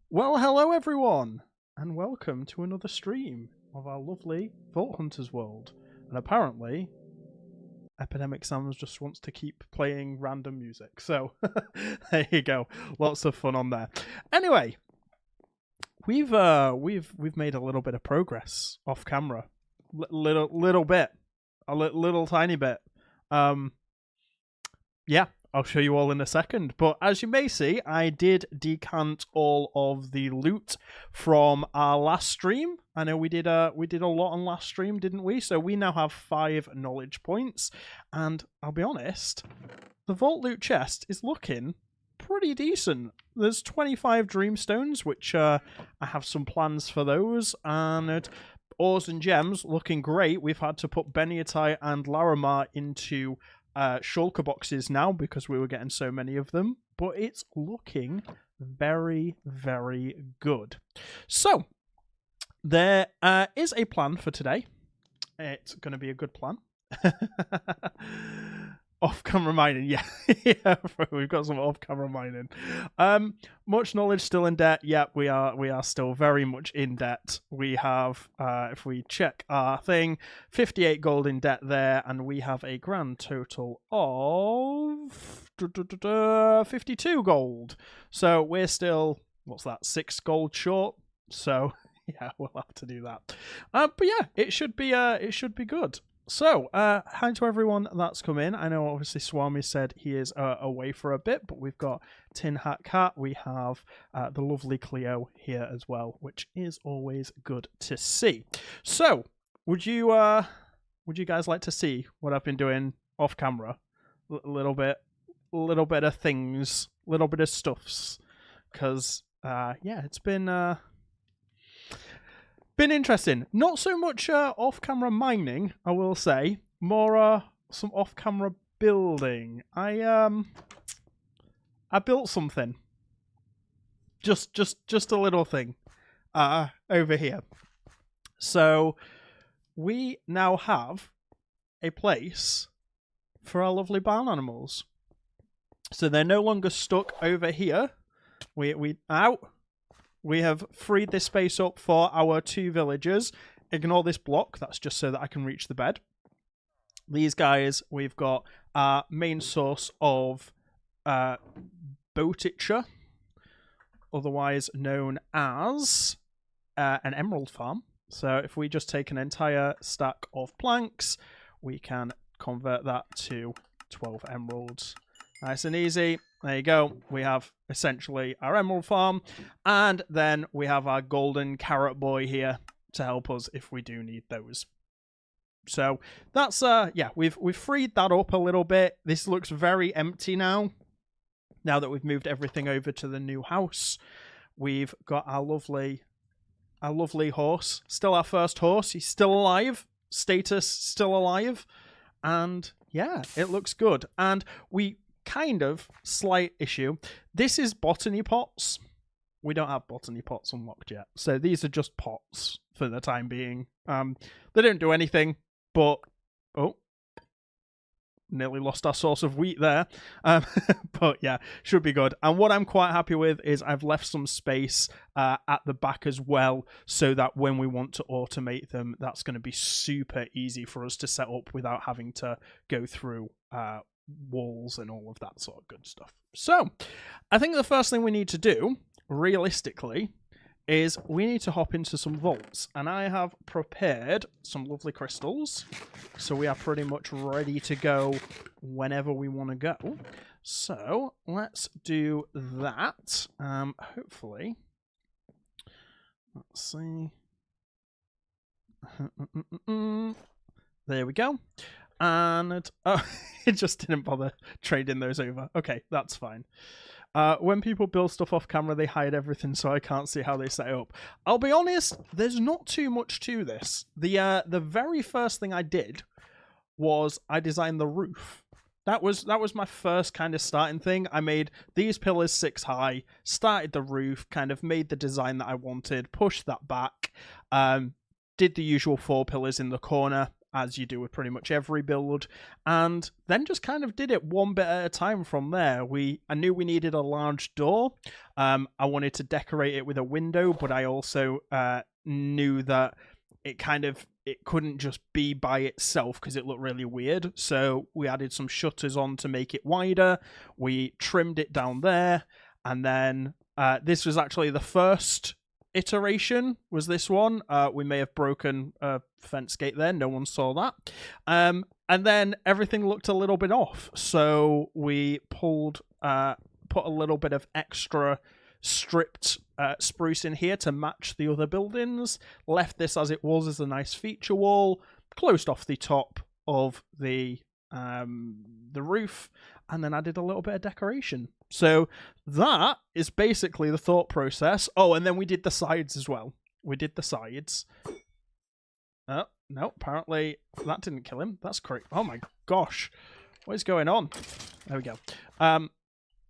Well, hello everyone, and welcome to another stream of our lovely Vault Hunters world. And apparently, Epidemic Sam's just wants to keep playing random music. So there you go, lots of fun on there. Anyway, we've made a little bit of progress off camera, little bit, little tiny bit. Yeah, I'll show you all in a second. But as you may see, I did decant all of the loot from our last stream. I know we did a lot on last stream, didn't we? So we now have 5 knowledge points. And I'll be honest, the vault loot chest is looking pretty decent. There's 25 dreamstones, which I have some plans for those. And ores and gems looking great. We've had to put Beniatai and Laramar into shulker boxes now because we were getting so many of them, but it's looking very, very good. So there is a plan for today. It's going to be a good plan. Off-camera mining, yeah. Yeah, we've got some off-camera mining. Much knowledge still in debt. Yeah, we are still very much in debt. We have, if we check our thing, 58 gold in debt there, and we have a grand total of 52 gold. So we're still, what's that, 6 gold short. So yeah, we'll have to do that. But yeah, it should be good. So, hi to everyone that's come in. I know obviously Swami said he is away for a bit, but we've got Tin Hat Cat. We have the lovely Cleo here as well, which is always good to see. So, would you guys like to see what I've been doing off camera? A little bit of things, little bit of stuffs, because yeah, it's been interesting. Not so much off-camera mining, I will say. More some off-camera building. I built something. Just a little thing. Over here. So we now have a place for our lovely barn animals. So they're no longer stuck over here. We have freed this space up for our 2 villagers. Ignore this block. That's just so that I can reach the bed. These guys, we've got our main source of Boticha, otherwise known as an emerald farm. So if we just take an entire stack of planks, we can convert that to 12 emeralds. Nice and easy. There you go. We have essentially our emerald farm, and then we have our golden carrot boy here to help us if we do need those. So that's yeah, we've freed that up a little bit. This looks very empty now that we've moved everything over to the new house. We've got our lovely horse, still our first horse. He's still alive. Status still alive, and yeah, it looks good. And we kind of slight issue. This is botany pots. We don't have botany pots unlocked yet, so these are just pots for the time being. They don't do anything, but oh, nearly lost our source of wheat there. But yeah, should be good. And what I'm quite happy with is I've left some space at the back as well, so that when we want to automate them, that's going to be super easy for us to set up without having to go through walls and all of that sort of good stuff. So I think the first thing we need to do realistically is we need to hop into some vaults, and I have prepared some lovely crystals, so we are pretty much ready to go whenever we want to go. So let's do that. Hopefully, let's see. There we go. And oh, it just didn't bother trading those over. Okay, that's fine. When people build stuff off camera, they hide everything, so I can't see how they set it up. I'll be honest, there's not too much to this. The very first thing I did was I designed the roof. That was my first kind of starting thing. I made these pillars 6 high, started the roof, kind of made the design that I wanted, pushed that back, did the usual 4 pillars in the corner. as you do with pretty much every build, and then just kind of did it one bit at a time from there. I knew we needed a large door. I wanted to decorate it with a window, but I also knew that it couldn't just be by itself because it looked really weird. So we added some shutters on to make it wider. We trimmed it down there, and then this was actually the first iteration, was this one. We may have broken a fence gate there, no one saw that. And then everything looked a little bit off, so we put a little bit of extra stripped spruce in here to match the other buildings, left this as it was as a nice feature wall, closed off the top of the roof, and then added a little bit of decoration. So that is basically the thought process. Oh, and then we did the sides as well. We did the sides. Oh, no, apparently that didn't kill him. That's correct. Oh my gosh. What is going on? There we go.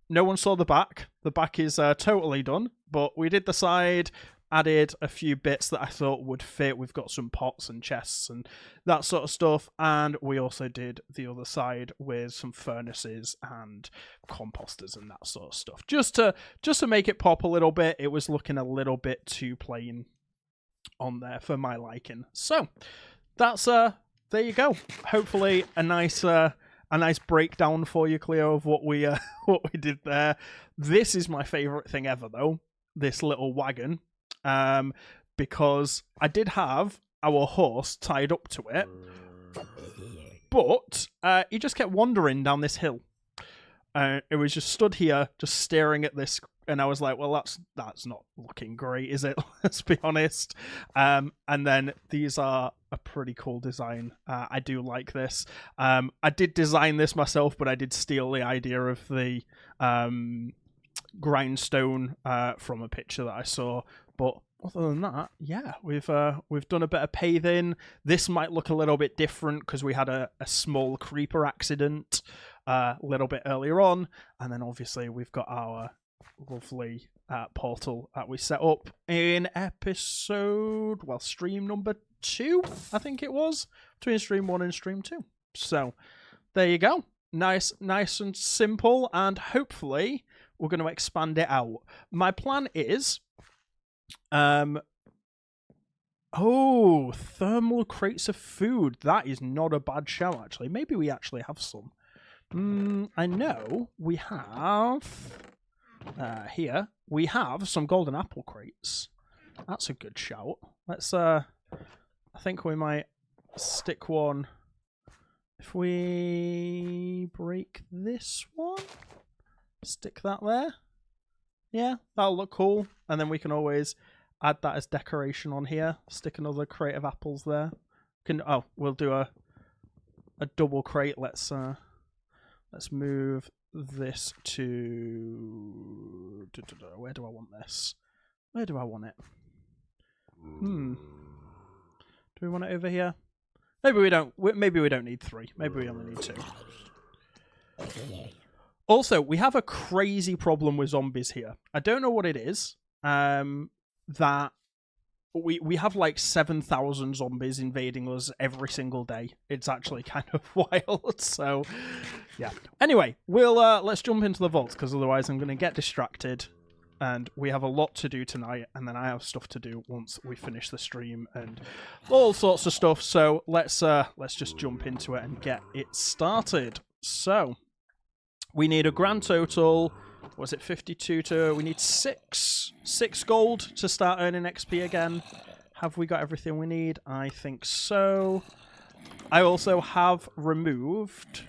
No one saw the back. The back is totally done, but we did the side, added a few bits that I thought would fit. We've got some pots and chests and that sort of stuff, and we also did the other side with some furnaces and composters and that sort of stuff, just to make it pop a little bit. It was looking a little bit too plain on there for my liking. So that's there you go. Hopefully a nice breakdown for you, Cleo, of what we did there. This is my favorite thing ever, though, this little wagon. Because I did have our horse tied up to it, but he just kept wandering down this hill. It was just stood here, just staring at this, and I was like, well, that's not looking great, is it? Let's be honest. And then these are a pretty cool design. I do like this. I did design this myself, but I did steal the idea of the grindstone from a picture that I saw. But other than that, yeah, we've done a bit of paving. This might look a little bit different because we had a small creeper accident a little bit earlier on, and then obviously we've got our lovely portal that we set up in stream number 2, I think it was, between stream 1 and stream 2. So there you go. Nice and simple, and hopefully we're going to expand it out. My plan is thermal crates of food. That is not a bad shout, actually. Maybe we actually have some. I know we have here we have some golden apple crates. That's a good shout. Let's I think we might stick one. If we break this one, stick that there. Yeah, that'll look cool. And then we can always add that as decoration on here. Stick another crate of apples there. We'll do a double crate. Let's move this to where do I want this? Where do I want it? Do we want it over here? Maybe we don't. Maybe we don't need 3. Maybe we only need 2. Also, we have a crazy problem with zombies here. I don't know what it is. That we have like 7,000 zombies invading us every single day. It's actually kind of wild. So, yeah. Anyway, let's jump into the vaults, because otherwise I'm going to get distracted. And we have a lot to do tonight, and then I have stuff to do once we finish the stream and all sorts of stuff. So let's just jump into it and get it started. So we need a grand total. Was it 52 we need 6 gold to start earning XP again. Have we got everything we need? I think so. I also have removed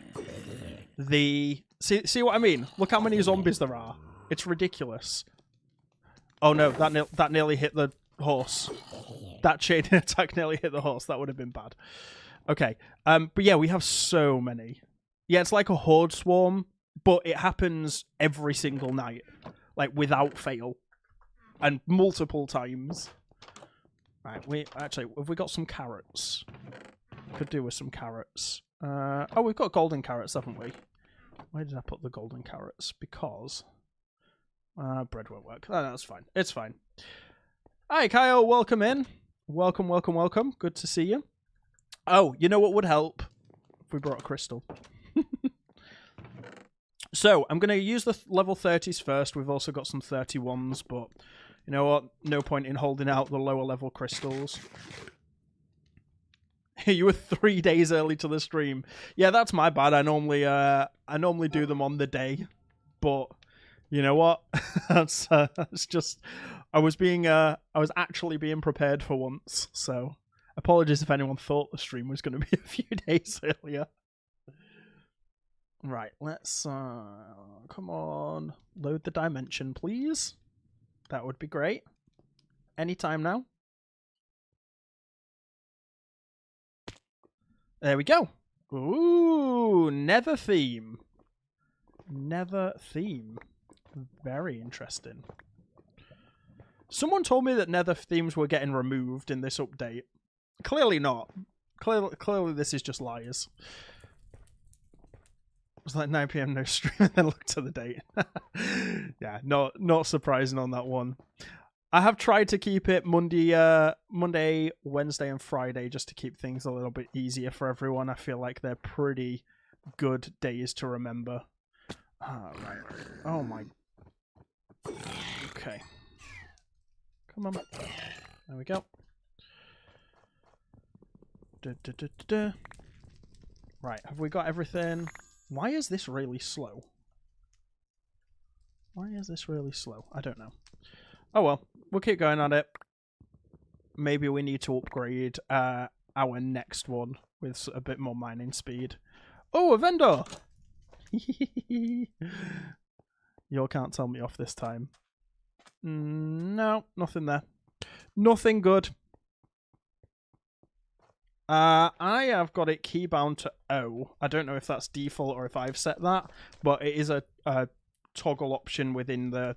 the see what I mean? Look how many zombies there are. It's ridiculous. Oh no, that nearly hit the horse. That chain attack nearly hit the horse. That would have been bad. Okay. But yeah, we have so many. Yeah, it's like a horde swarm, but it happens every single night, like without fail, and multiple times. Right, have we got some carrots? Could do with some carrots. We've got golden carrots, haven't we? Where did I put the golden carrots? Because bread won't work. Oh, no, that's fine. It's fine. Hi, Kyle. Welcome in. Welcome. Good to see you. Oh, you know what would help? If we brought a crystal. So, I'm going to use the level 30s first. We've also got some 31s, but you know what? No point in holding out the lower level crystals. You were 3 days early to the stream. Yeah, that's my bad. I normally do them on the day, but you know what? It's just I was actually being prepared for once. So apologies if anyone thought the stream was going to be a few days earlier. Right, let's come on, load the dimension, please. That would be great. Anytime now. There we go. Ooh, nether theme. Nether theme. Very interesting. Someone told me that nether themes were getting removed in this update. Clearly not. Clearly this is just lies. It was like 9 PM no stream and then looked at the date. Yeah, not surprising on that one. I have tried to keep it Monday, Wednesday, and Friday just to keep things a little bit easier for everyone. I feel like they're pretty good days to remember. Right. Oh my. Okay. Come on. There we go. Right, have we got everything? Why is this really slow? Why is this really slow? I don't know. Oh well, we'll keep going on it. Maybe we need to upgrade our next one with a bit more mining speed. Oh, a vendor! You all can't tell me off this time. No, nothing there. Nothing good. I have got it keybound to O. I don't know if that's default or if I've set that, but it is a toggle option within the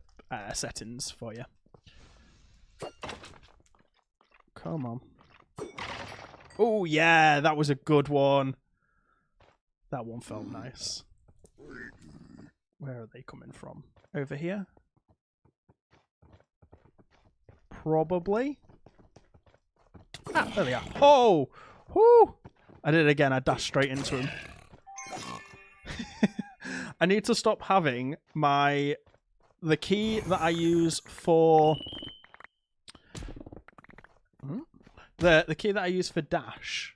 settings for you. Come on. Oh, yeah, that was a good one. That one felt nice. Where are they coming from? Over here? Probably. Ah, there they are. Oh! Whoo! I did it again. I dashed straight into him. I need to stop having the key that I use for the key that I use for dash.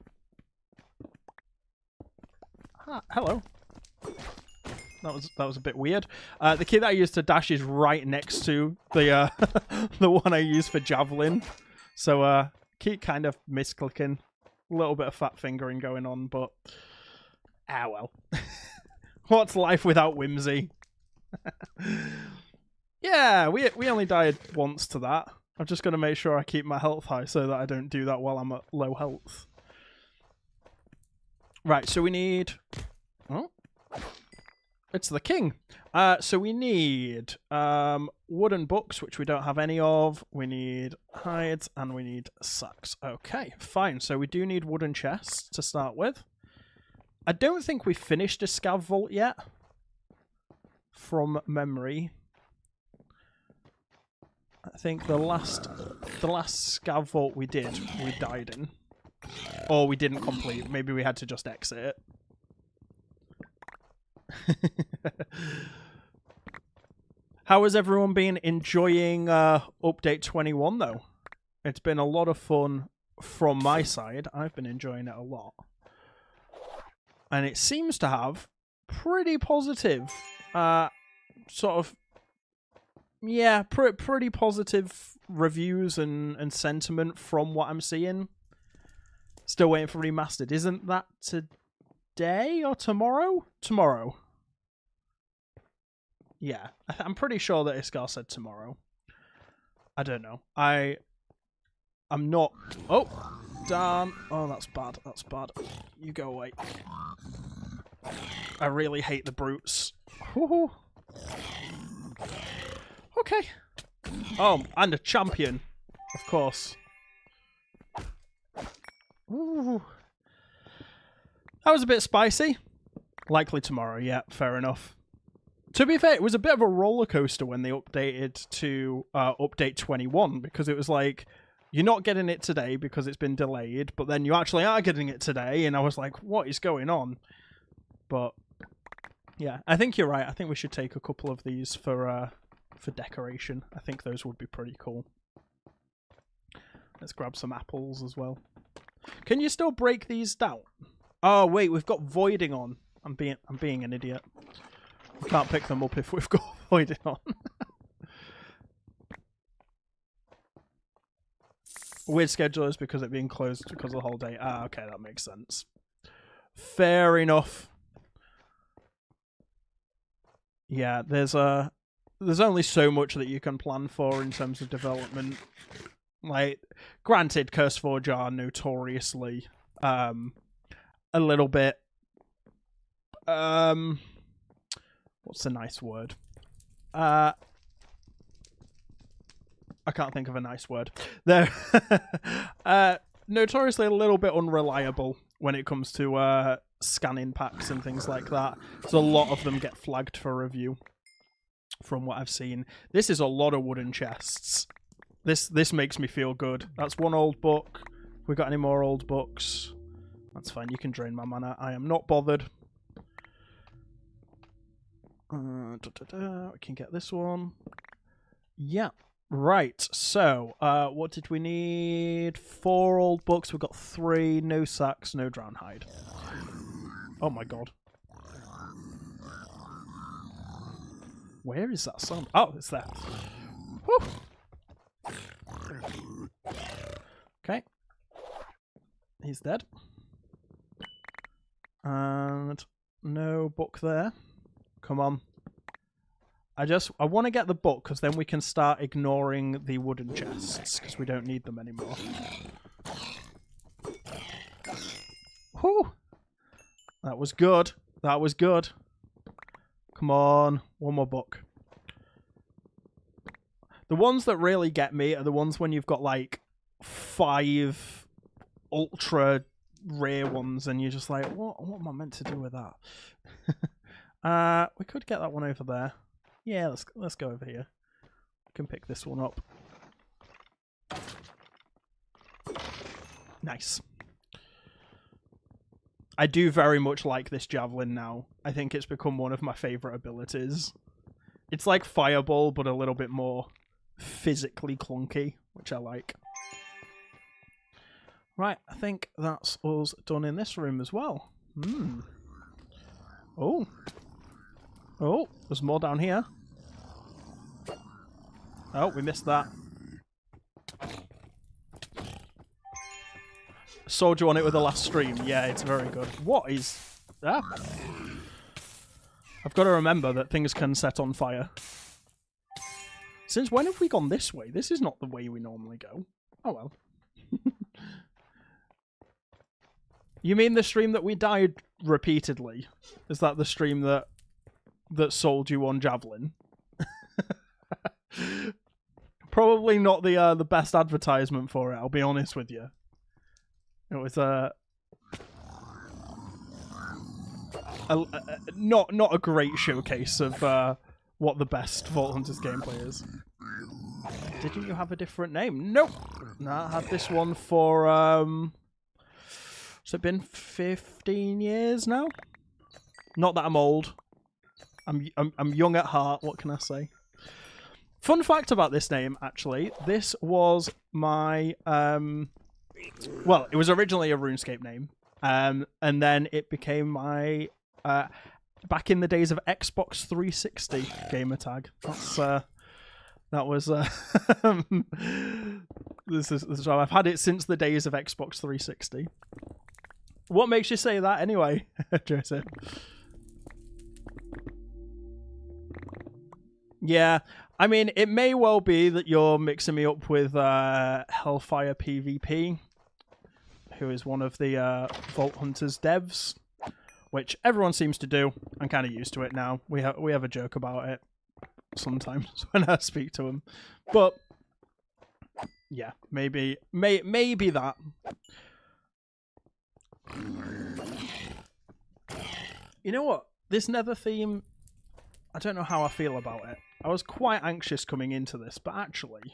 Ah, hello. That was a bit weird. The key that I use to dash is right next to the the one I use for javelin. So keep kind of misclicking. A little bit of fat fingering going on, but ah well. What's life without whimsy? Yeah, we only died once to that. I'm just going to make sure I keep my health high so that I don't do that while I'm at low health. Right, so we need... Oh. It's the king. So we need wooden books, which we don't have any of. We need hides, and we need sacks. Okay, fine. So we do need wooden chests to start with. I don't think we finished a scav vault yet. From memory. I think the last scav vault we did, we died in. Or we didn't complete. Maybe we had to just exit it. How has everyone been enjoying update 21 though? It's been a lot of fun from my side. I've been enjoying it a lot. And it seems to have pretty positive sort of pretty positive reviews and sentiment from what I'm seeing. Still waiting for remastered. Isn't that today or tomorrow? Tomorrow. Yeah, I'm pretty sure that Iskar said tomorrow. I don't know. I'm not... Oh, damn. Oh, that's bad. That's bad. You go away. I really hate the brutes. Woohoo. Okay. Oh, and a champion. Of course. Ooh. That was a bit spicy. Likely tomorrow, yeah, fair enough. To be fair, it was a bit of a roller coaster when they updated to update 21, because it was like, you're not getting it today because it's been delayed, but then you actually are getting it today, and I was like, what is going on? But yeah, I think you're right. I think we should take a couple of these for decoration. I think those would be pretty cool. Let's grab some apples as well. Can you still break these down? Oh wait, we've got voiding on. I'm being an idiot. We can't pick them up if we've got voiding on. Weird schedulers because it being closed because of the whole day. Ah, okay, that makes sense. Fair enough. Yeah, there's only so much that you can plan for in terms of development. Like, granted, CurseForge are notoriously a little bit what's a nice word? I can't think of a nice word. They're notoriously a little bit unreliable when it comes to scanning packs and things like that. So a lot of them get flagged for review, from what I've seen. This is a lot of wooden chests. This makes me feel good. That's one old book. We got any more old books? That's fine. You can drain my mana. I am not bothered. We can get this one. Yeah. Right, so, what did we need? 4 old books, we've got 3, no sacks, no drownhide. Oh my god. Where is that song? Oh, it's there. Whew. Okay. He's dead. And no book there. Come on. I want to get the book, because then we can start ignoring the wooden chests, because we don't need them anymore. Whew! That was good. That was good. Come on. One more book. The ones that really get me are the ones when you've got, like, 5 ultra rare ones, and you're just like, what am I meant to do with that? We could get that one over there. Yeah, let's go over here. We can pick this one up. Nice. I do very much like this javelin now. I think it's become one of my favourite abilities. It's like Fireball, but a little bit more physically clunky, which I like. Right, I think that's us done in this room as well. Oh. Oh, there's more down here. Oh, we missed that. Sold you on it with the last stream. Yeah, it's very good. What is that? I've got to remember that things can set on fire. Since when have we gone this way? This is not the way we normally go. Oh well. You mean the stream that we died repeatedly? Is that the stream that sold you on javelin? Probably not the best advertisement for it, I'll be honest with you. It was not a great showcase of what the best Vault Hunters gameplay is. Didn't you have a different name? Nope. No, I had this one for has it been 15 years now? Not that I'm old. I'm young at heart, what can I say? Fun fact about this name, actually. This was my... well, it was originally a RuneScape name. And then it became my... back in the days of Xbox 360 gamertag. That was... so I've had it since the days of Xbox 360. What makes you say that anyway, Joseph? Yeah, I mean, it may well be that you're mixing me up with Hellfire PvP, who is one of the Vault Hunters devs, which everyone seems to do. I'm kind of used to it now. We have a joke about it sometimes when I speak to him, but yeah, maybe that. You know what? This Nether theme, I don't know how I feel about it. I was quite anxious coming into this, but actually,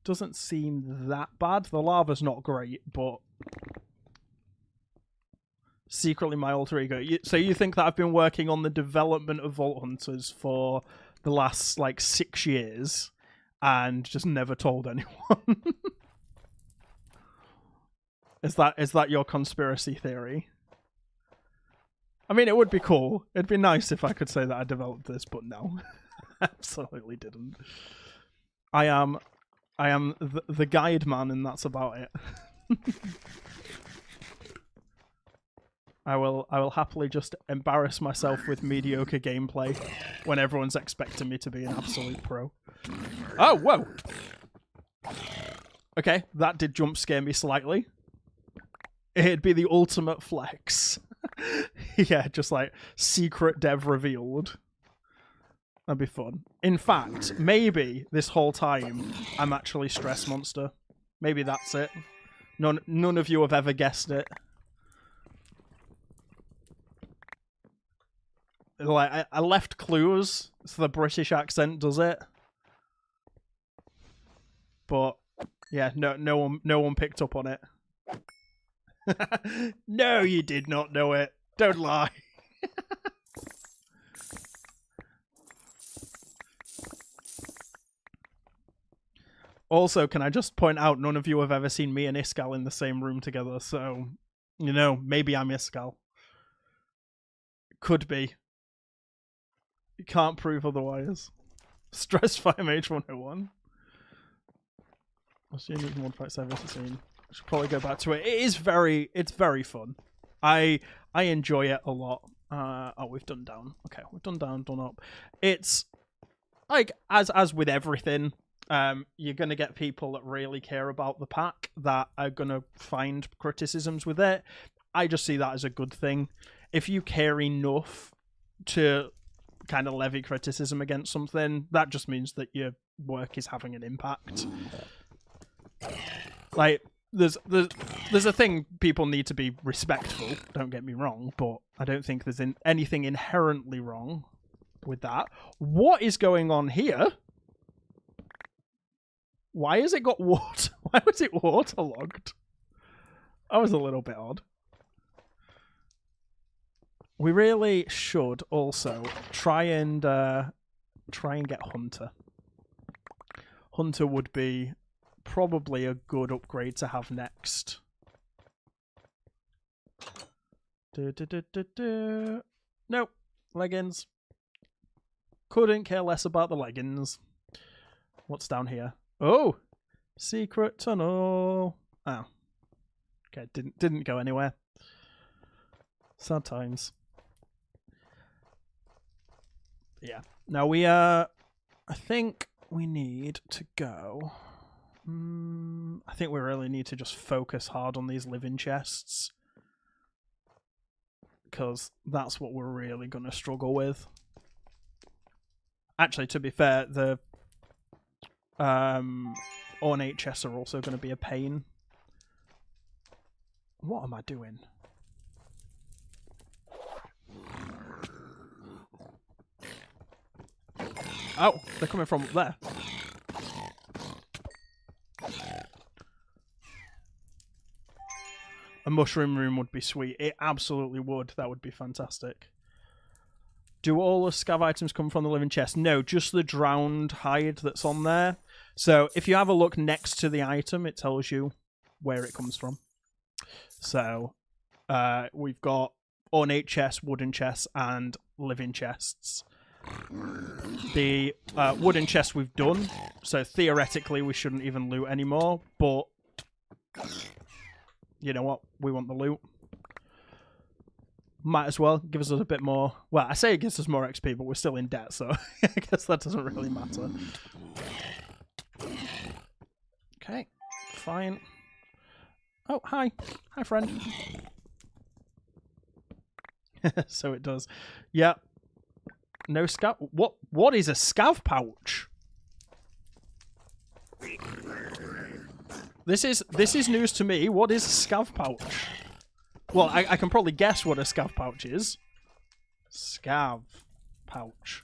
doesn't seem that bad. The lava's not great, but secretly my alter ego. So you think that I've been working on the development of Vault Hunters for the last, like, 6 years and just never told anyone? Is that your conspiracy theory? I mean, it would be cool. It'd be nice if I could say that I developed this, but no. Absolutely didn't. I am the guide man, and that's about it. I will happily just embarrass myself with mediocre gameplay when everyone's expecting me to be an absolute pro. Oh, whoa! Okay, that did jump scare me slightly. It'd be the ultimate flex. Yeah, just like secret dev revealed. That'd be fun. In fact, maybe this whole time I'm actually Stress Monster. Maybe that's it. None of you have ever guessed it. Like, I left clues, so the British accent does it. But yeah, no one picked up on it. No, you did not know it. Don't lie. Also, can I just point out, none of you have ever seen me and Iskal in the same room together, so, you know, maybe I'm Iskal. Could be. You can't prove otherwise. Stress Fire Mage 101. What's your unique mod fight service scene? I should probably go back to it. It's very fun. I enjoy it a lot. Oh, we've done down. Okay, we've done down, done up. It's like, as with everything, you're gonna get people that really care about the pack that are gonna find criticisms with it. I just see that as a good thing. If you care enough to kind of levy criticism against something, that just means that your work is having an impact. Like, there's a thing, people need to be respectful, don't get me wrong, but I don't think there's anything inherently wrong with that. What is going on here? Why has it got water? Why was it waterlogged? That was a little bit odd. We really should also try and get Hunter. Hunter would be probably a good upgrade to have next. Nope. Leggings. Couldn't care less about the leggings. What's down here? Oh! Secret tunnel. Oh. Okay, didn't go anywhere. Sad times. Yeah. Now I think we need to go. I think we really need to just focus hard on these living chests, because that's what we're really going to struggle with. Actually, to be fair, the ornate chests are also going to be a pain. What am I doing? Oh, they're coming from up there. A mushroom room would be sweet. It absolutely would. That would be fantastic. Do all the scav items come from the living chest? No, just the drowned hide that's on there. So if you have a look next to the item, it tells you where it comes from. So we've got ornate chests, wooden chests, and living chests. The wooden chest we've done, so theoretically we shouldn't even loot anymore, but you know what? We want the loot. Might as well. Give us a bit more. Well, I say it gives us more XP, but we're still in debt, so I guess that doesn't really matter. Okay, fine. Oh, hi. Hi, friend. So it does. Yeah. No scav. What is a scav pouch? This is news to me. What is a scav pouch? Well, I can probably guess what a scav pouch is. Scav pouch.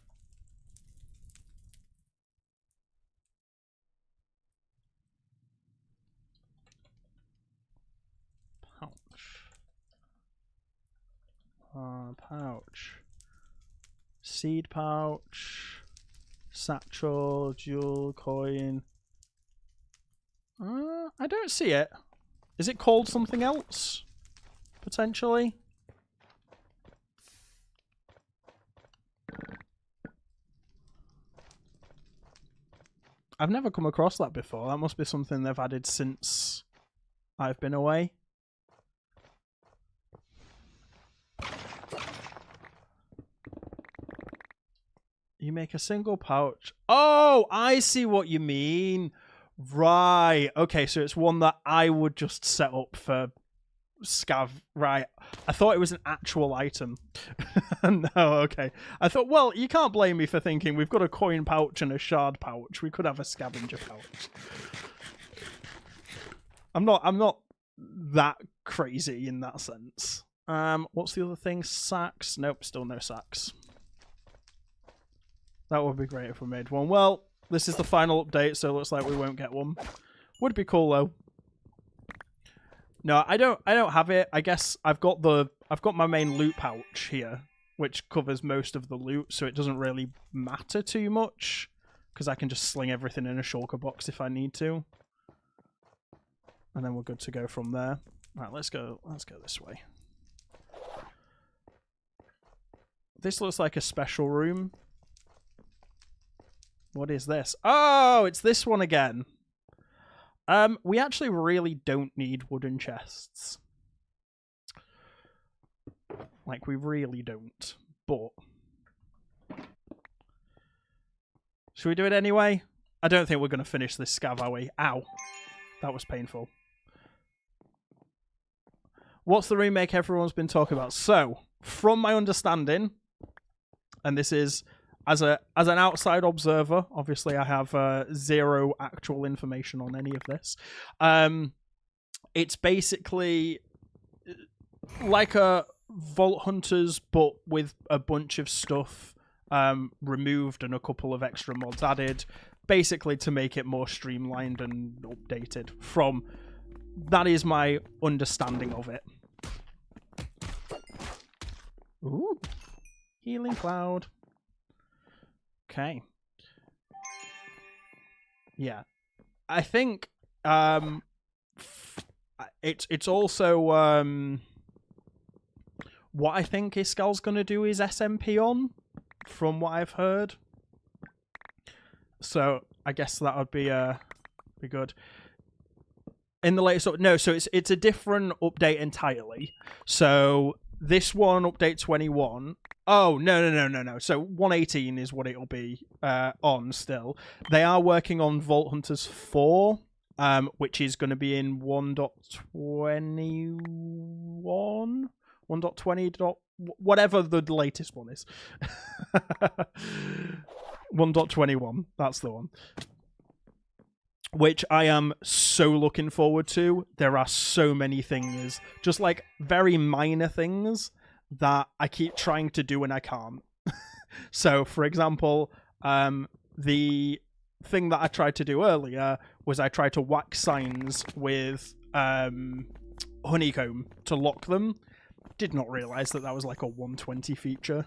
Pouch. Seed pouch. Satchel. Jewel coin. I don't see it. Is it called something else? Potentially? I've never come across that before. That must be something they've added since I've been away. You make a single pouch. Oh, I see what you mean. Right. Okay, so it's one that I would just set up for scav. Right. I thought it was an actual item. No, okay. I thought, well, you can't blame me for thinking we've got a coin pouch and a shard pouch. We could have a scavenger pouch. I'm not that crazy in that sense. What's the other thing? Sacks? Nope, still no sacks. That would be great if we made one. Well, this is the final update, so it looks like we won't get one. Would be cool though. No, I don't have it. I guess I've got my main loot pouch here, which covers most of the loot, so it doesn't really matter too much because I can just sling everything in a shulker box if I need to. And then we're good to go from there. Right, let's go this way. This looks like a special room. What is this? Oh, it's this one again. We actually really don't need wooden chests. Like, we really don't. But should we do it anyway? I don't think we're going to finish this scav, are we? Ow. That was painful. What's the remake everyone's been talking about? So, from my understanding, and this is as an outside observer, obviously I have zero actual information on any of this. It's basically like a Vault Hunters, but with a bunch of stuff removed and a couple of extra mods added, basically to make it more streamlined and updated. That is my understanding of it. Ooh, healing cloud. Okay. Yeah, I think it's also what I think Iskal's gonna do is SMP on, from what I've heard. So I guess that would be good. In the latest, no, so it's a different update entirely. So this one, update 21. Oh, no. So 118 is what it'll be on still. They are working on Vault Hunters 4, which is going to be in 1.21, 1.20, whatever the latest one is. 1.21, that's the one. Which I am so looking forward to. There are so many things, just like very minor things, that I keep trying to do and I can't. So, for example, the thing that I tried to do earlier was I tried to wax signs with honeycomb to lock them. Did not realise that was like a 120 feature.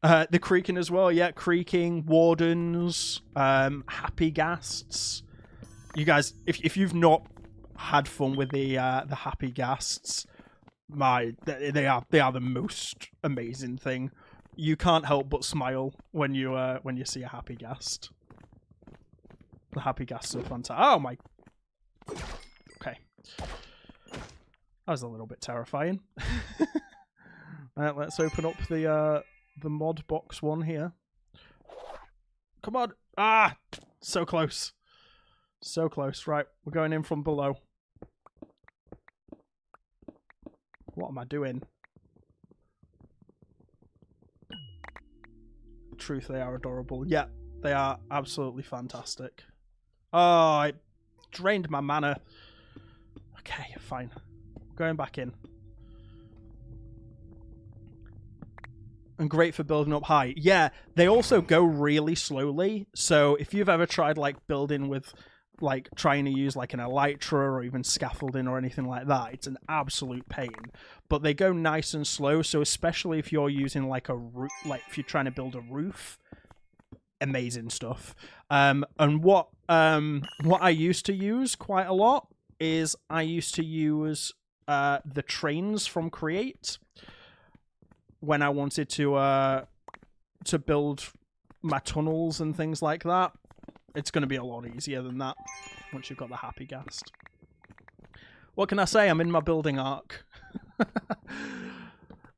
The creaking as well, yeah, creaking, wardens, happy ghasts. You guys, if you've not had fun with the happy ghasts, they are the most amazing thing. You can't help but smile when you see a happy ghast. The happy ghasts are fantastic. Oh my. Okay. That was a little bit terrifying. Let's open up the mod box one here. Come on. Ah! So close. So close. Right, we're going in from below. What am I doing? Truth, they are adorable. Yeah, they are absolutely fantastic. Oh, it drained my mana. Okay, fine. Going back in. And great for building up high. Yeah, they also go really slowly. So if you've ever tried like building with like trying to use like an elytra or even scaffolding or anything like that, it's an absolute pain. But they go nice and slow, so especially if you're using like a roof, like if you're trying to build a roof, amazing stuff. And what I used to use quite a lot is I used to use the trains from Create when I wanted to build my tunnels and things like that. It's going to be a lot easier than that once you've got the happy ghast. What can I say? I'm in my building arc.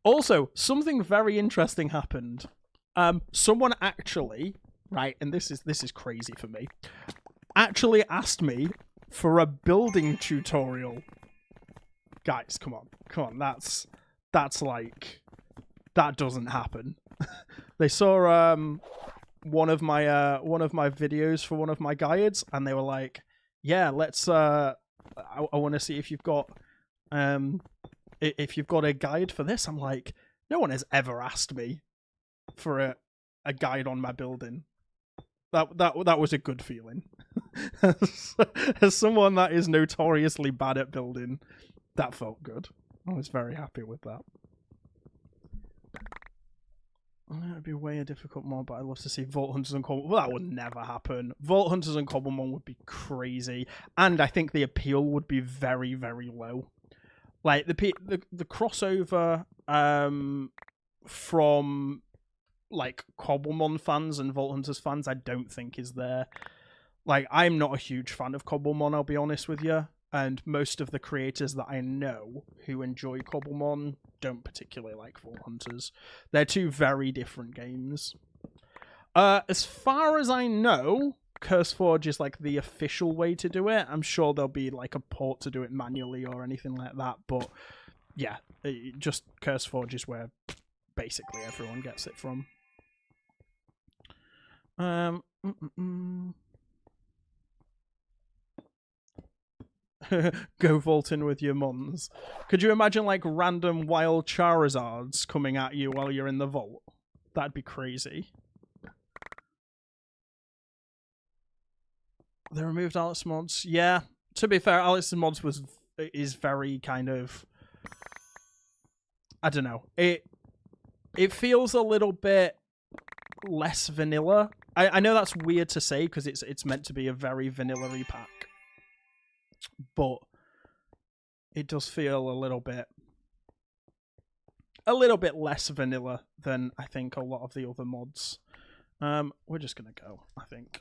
Also, something very interesting happened. Someone actually, right, and this is crazy for me, actually asked me for a building tutorial. Guys, come on, that's like, that doesn't happen. They saw one of my videos for one of my guides, and they were like, yeah, let's I want to see if you've got a guide for this. I'm like, no one has ever asked me for a guide on my building. That was a good feeling. As someone that is notoriously bad at building, that felt good. I was very happy with that. It would be way a difficult mod, but I'd love to see Vault Hunters and Cobblemon. Well, that would never happen. Vault Hunters and Cobblemon would be crazy, and I think the appeal would be very, very low. Like the crossover from like Cobblemon fans and Vault Hunters fans, I don't think is there. Like, I'm not a huge fan of Cobblemon, I'll be honest with you. And most of the creators that I know who enjoy Cobblemon don't particularly like Vault Hunters. They're two very different games. As far as I know, CurseForge is like the official way to do it. I'm sure there'll be like a port to do it manually or anything like that. But yeah, just CurseForge is where basically everyone gets it from. Go vaulting with your mons. Could you imagine like random wild Charizards coming at you while you're in the vault? That'd be crazy. They removed Alex mods. Yeah, to be fair, Alex mods is very kind of, I don't know. It feels a little bit less vanilla. I know that's weird to say because it's meant to be a very vanilla-y pack. But it does feel a little bit less vanilla than I think a lot of the other mods. We're just gonna go, I think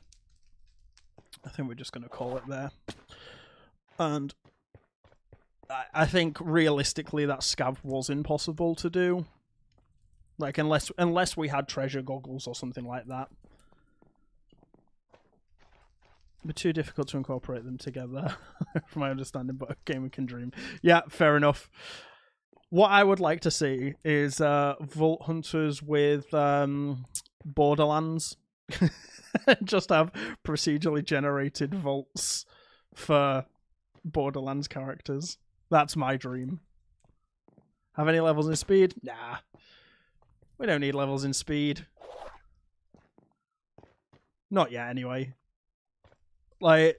we're just gonna call it there. And I think realistically that scav was impossible to do. Like unless we had treasure goggles or something like that. It'd be too difficult to incorporate them together, from my understanding, but a game we can dream. Yeah, fair enough. What I would like to see is Vault Hunters with Borderlands. Just have procedurally generated vaults for Borderlands characters. That's my dream. Have any levels in speed? Nah. We don't need levels in speed. Not yet, anyway. Like,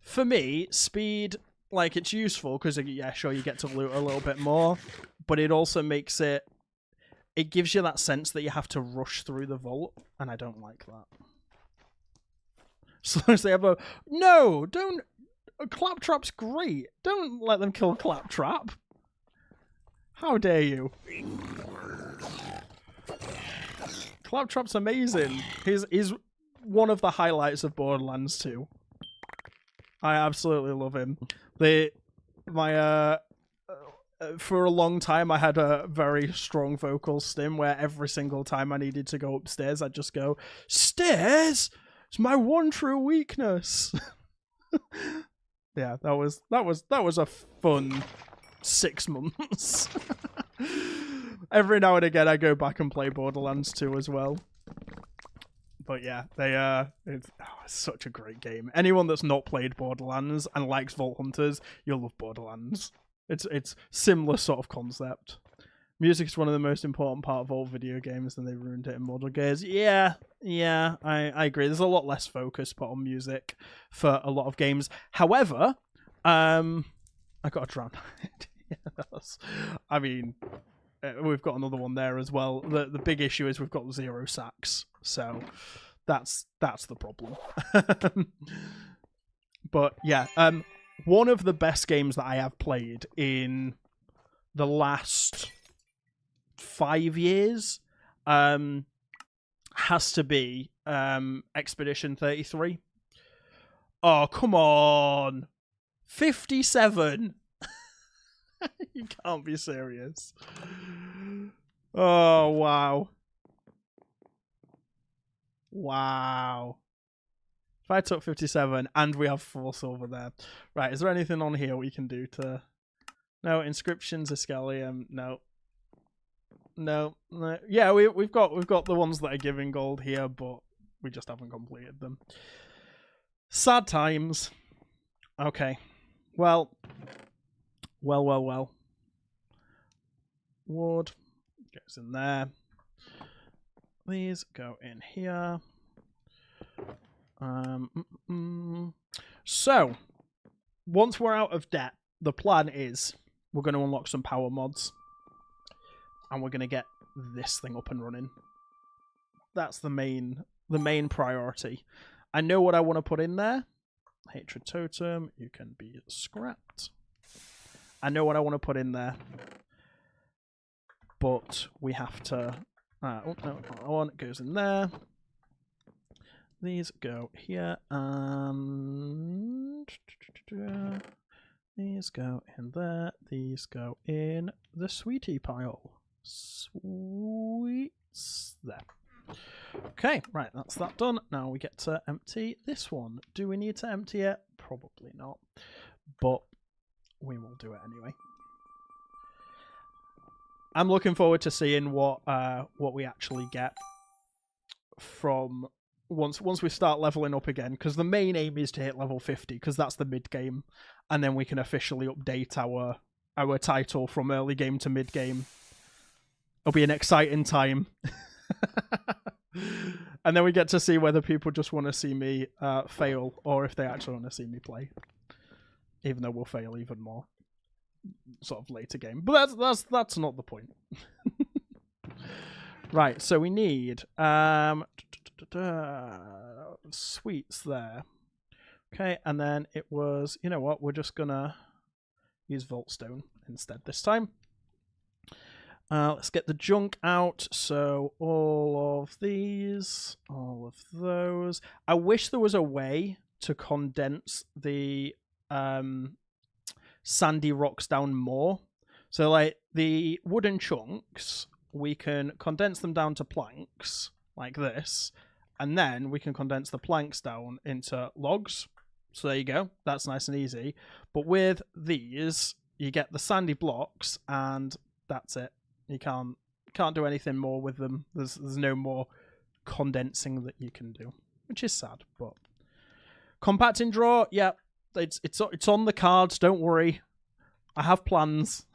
for me, speed, like, it's useful because, yeah, sure, you get to loot a little bit more, but it also makes it gives you that sense that you have to rush through the vault, and I don't like that. As long as they have a... No, don't... Claptrap's great. Don't let them kill Claptrap. How dare you? Claptrap's amazing. He's one of the highlights of Borderlands 2. I absolutely love him. For a long time, I had a very strong vocal stim where every single time I needed to go upstairs, I'd just go, "Stairs? It's my one true weakness." Yeah, that was a fun 6 months. Every now and again, I go back and play Borderlands 2 as well. But yeah, it's such a great game. Anyone that's not played Borderlands and likes Vault Hunters, you'll love Borderlands. It's similar sort of concept. Music is one of the most important part of all video games, and they ruined it in modern games. Yeah, I agree. There's a lot less focus put on music for a lot of games. However, I got a drown. I mean, we've got another one there as well. The big issue is we've got 0 sacks, so that's the problem. But yeah, one of the best games that I have played in the last 5 years has to be Expedition 33. Oh, come on. 57. You can't be serious. Oh, wow. Wow. If I took 57 and we have 4 silver there. Right, is there anything on here we can do to... No, inscriptions, Escalium, no. No. Yeah, we've got the ones that are giving gold here, but we just haven't completed them. Sad times. Okay. Well. Wood goes in there. These go in here. So, once we're out of debt, the plan is we're going to unlock some power mods. And we're going to get this thing up and running. That's the main priority. I know what I want to put in there. Hatred Totem, you can be scrapped. I know what I want to put in there. But we have to... oh, no, one goes in there. These go here. And... these go in there. These go in the sweetie pile. Sweets. There. Okay, right, that's that done. Now we get to empty this one. Do we need to empty it? Probably not. But we will do it anyway. I'm looking forward to seeing what we actually get from once we start leveling up again, because the main aim is to hit level 50, because that's the mid game, and then we can officially update our title from early game to mid game. It'll be an exciting time. And then we get to see whether people just want to see me fail, or if they actually want to see me play. Even though we'll fail even more, sort of later game. But that's not the point. Right, so we need sweets there. Okay, and then it was, you know what, we're just gonna use Voltstone instead this time. Let's get the junk out. So all of these, all of those. I wish there was a way to condense the sandy rocks down more. So like the wooden chunks, we can condense them down to planks like this, and then we can condense the planks down into logs. So there you go. That's nice and easy. But with these, you get the sandy blocks, and that's it. You can't do anything more with them. There's no more condensing that you can do, which is sad. But compacting draw, yeah, it's on the cards. Don't worry, I have plans.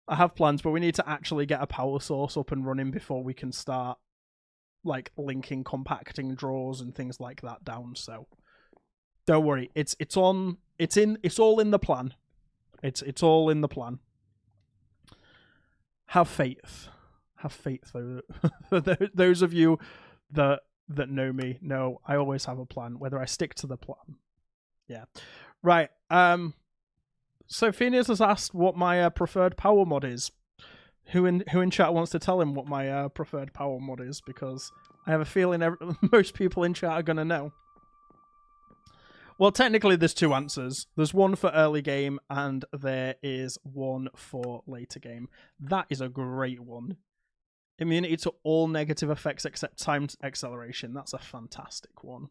I have plans, but we need to actually get a power source up and running before we can start like linking compacting draws and things like that down. So don't worry, it's all in the plan. It's all in the plan. Have faith. Have faith, though. Those of you that know me know I always have a plan, whether I stick to the plan. Yeah. Right. So Phineas has asked what my preferred power mod is. Who in chat wants to tell him what my preferred power mod is? Because I have a feeling most people in chat are going to know. Well, technically, there's 2 answers. There's one for early game, and there is one for later game. That is a great one. Immunity to all negative effects except timed acceleration. That's a fantastic one.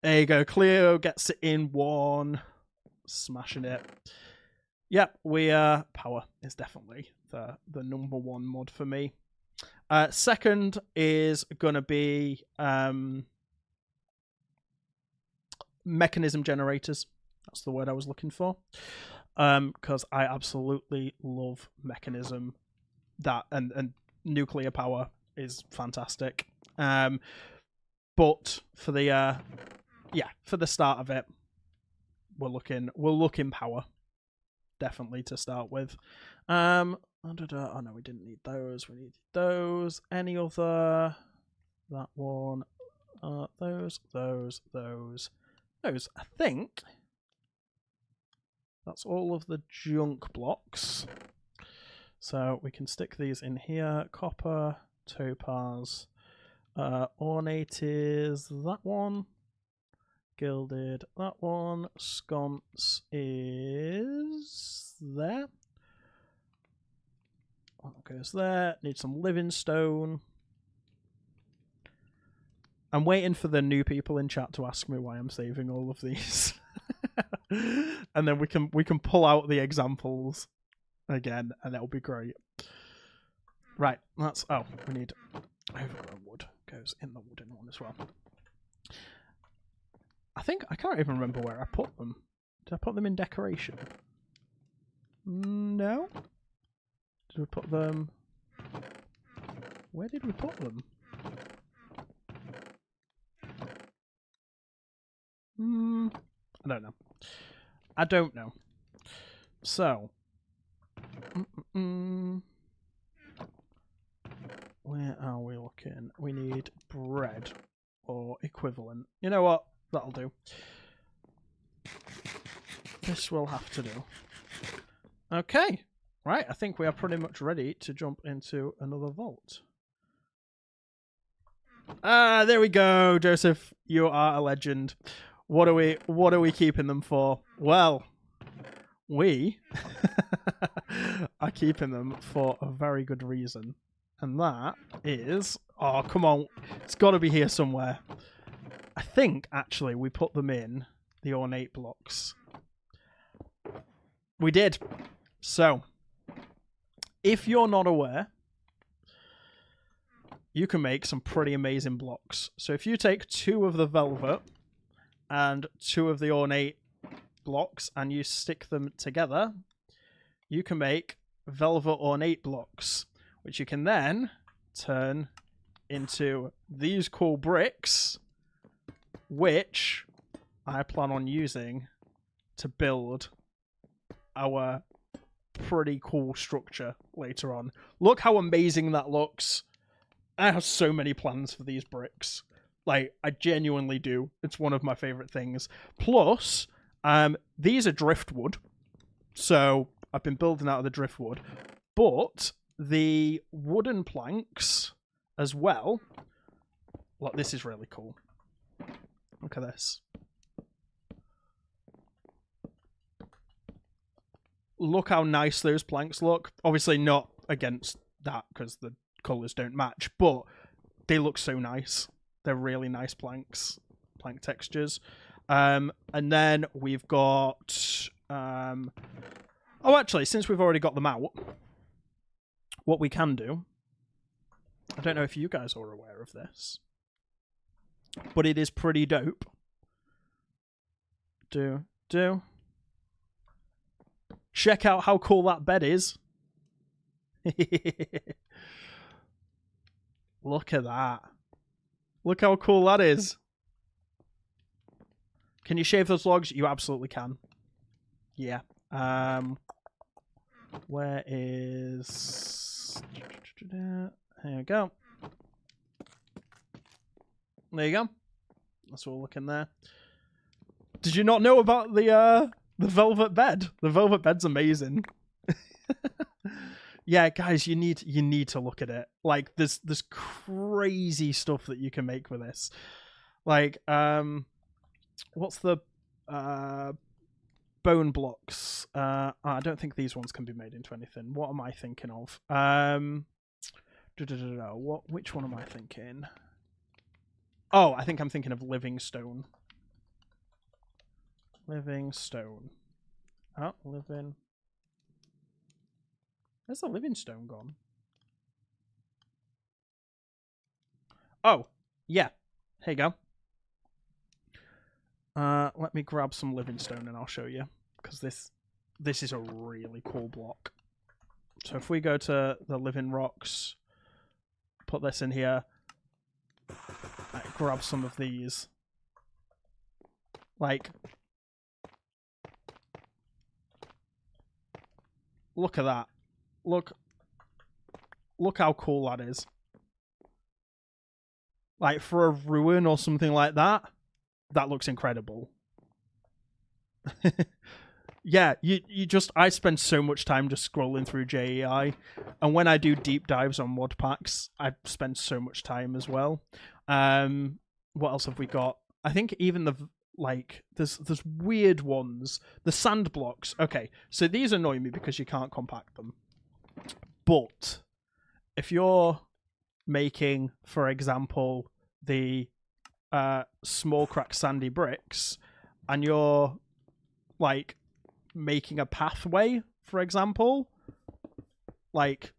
There you go. Cleo gets it in 1. Smashing it. Yep, power is definitely the number 1 mod for me. Second is going to be... mechanism generators. That's the word I was looking for. because I absolutely love mechanism. That and nuclear power is fantastic. But for the for the start of it, we're looking power, definitely to start with. Oh no, we didn't need those. We needed those. Any other? That one. Those. I think that's all of the junk blocks. So we can stick these in here. Copper, topaz, ornate is that one. Gilded, that one. Sconce is there. That goes there. Need some living stone. I'm waiting for the new people in chat to ask me why I'm saving all of these. And then we can pull out the examples again, and it'll be great. Right, that's we need overgrown wood. Goes in the wooden one as well. I can't even remember where I put them. Did I put them in decoration? No. Did we put them? Where did we put them? I don't know. So, where are we looking? We need bread or equivalent. You know what? That'll do. This will have to do. Okay. Right, I think we are pretty much ready to jump into another vault. There we go, Joseph. You are a legend. What are we keeping them for? Well, we are keeping them for a very good reason. And that is... Oh, come on. It's got to be here somewhere. I think, actually, we put them in the ornate blocks. We did. So, if you're not aware, you can make some pretty amazing blocks. So if you take 2 of the velvet and 2 of the ornate blocks and you stick them together, you can make velvet ornate blocks, which you can then turn into these cool bricks, which I plan on using to build our pretty cool structure later on. Look how amazing that looks. I have so many plans for these bricks. Like, I genuinely do. It's one of my favorite things. Plus, these are driftwood. So, I've been building out of the driftwood. But the wooden planks as well. Look, this is really cool. Look at this. Look how nice those planks look. Obviously not against that because the colours don't match, but they look so nice. They're really nice planks, plank textures. And then we've got... Oh, actually, since we've already got them out, what we can do... I don't know if you guys are aware of this, but it is pretty dope. Check out how cool that bed is. Look at that. Look how cool that is. Can you shave those logs? You absolutely can. Yeah. Where is... Here we go. There you go. That's all looking there. Did you not know about the velvet bed? The velvet bed's amazing. Yeah, guys, you need to look at it. Like, there's crazy stuff that you can make with this. Like, what's the bone blocks? I don't think these ones can be made into anything. What am I thinking of? Which one am I thinking? Oh, I think I'm thinking of living stone. Living stone. Oh, living. Where's the living stone gone? Oh, yeah. Here you go. Let me grab some living stone and I'll show you. Because this this is a really cool block. So if we go to the living rocks, put this in here, grab some of these. Like, look at that. Look how cool that is. Like, for a ruin or something like that, that looks incredible. Yeah, you just... I spend so much time just scrolling through JEI, and when I do deep dives on mod packs, I spend so much time as well. What else have we got? I think even the... Like, there's weird ones. The sand blocks. Okay, so these annoy me because you can't compact them. But if you're making, for example, the small crack sandy bricks, and you're, like, making a pathway, for example, like,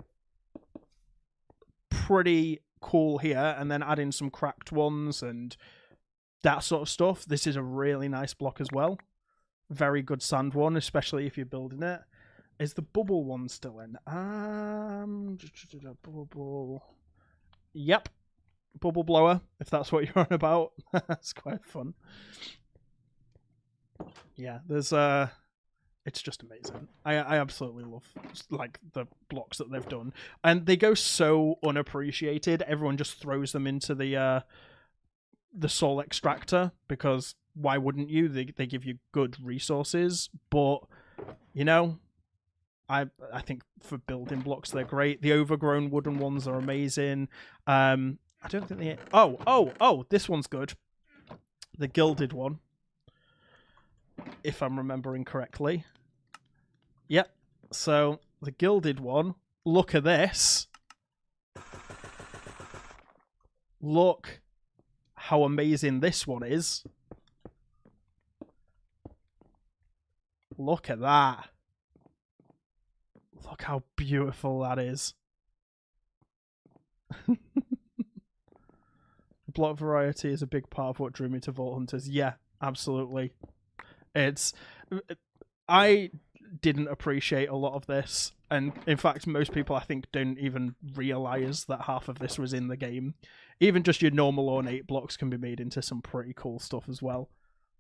pretty cool here, and then adding some cracked ones and that sort of stuff. This is a really nice block as well. Very good sand one, especially if you're building it. Is the bubble one still in? Bubble. Yep. Bubble blower, if that's what you're on about. That's quite fun. Yeah, there's it's just amazing. I absolutely love, like, the blocks that they've done. And they go so unappreciated. Everyone just throws them into the soul extractor, because why wouldn't you? They give you good resources, but you know, I think for building blocks they're great. The overgrown wooden ones are amazing. I don't think they... Oh, this one's good. The gilded one, if I'm remembering correctly. Yep. So the gilded one, look at this. Look how amazing this one is. Look at that. Look how beautiful that is. Block variety is a big part of what drew me to Vault Hunters. Yeah, absolutely. I didn't appreciate a lot of this, and in fact most people I think don't even realise that half of this was in the game. Even just your normal ornate blocks can be made into some pretty cool stuff as well.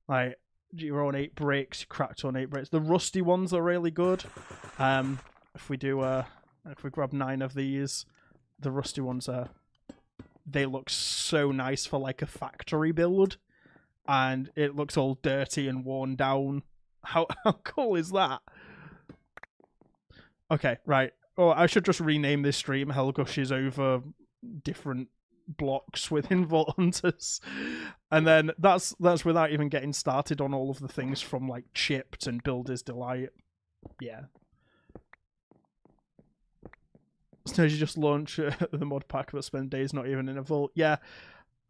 Like your ornate bricks, cracked ornate bricks. The rusty ones are really good. If we grab 9 of these, the rusty ones they look so nice for like a factory build, and it looks all dirty and worn down. How cool is that? Okay, right. Oh, I should just rename this stream Hell Gushes over different blocks within Vault Hunters. And then that's without even getting started on all of the things from like Chipped and Builder's Delight. Yeah. So you just launch the mod pack but spend days not even in a vault. Yeah,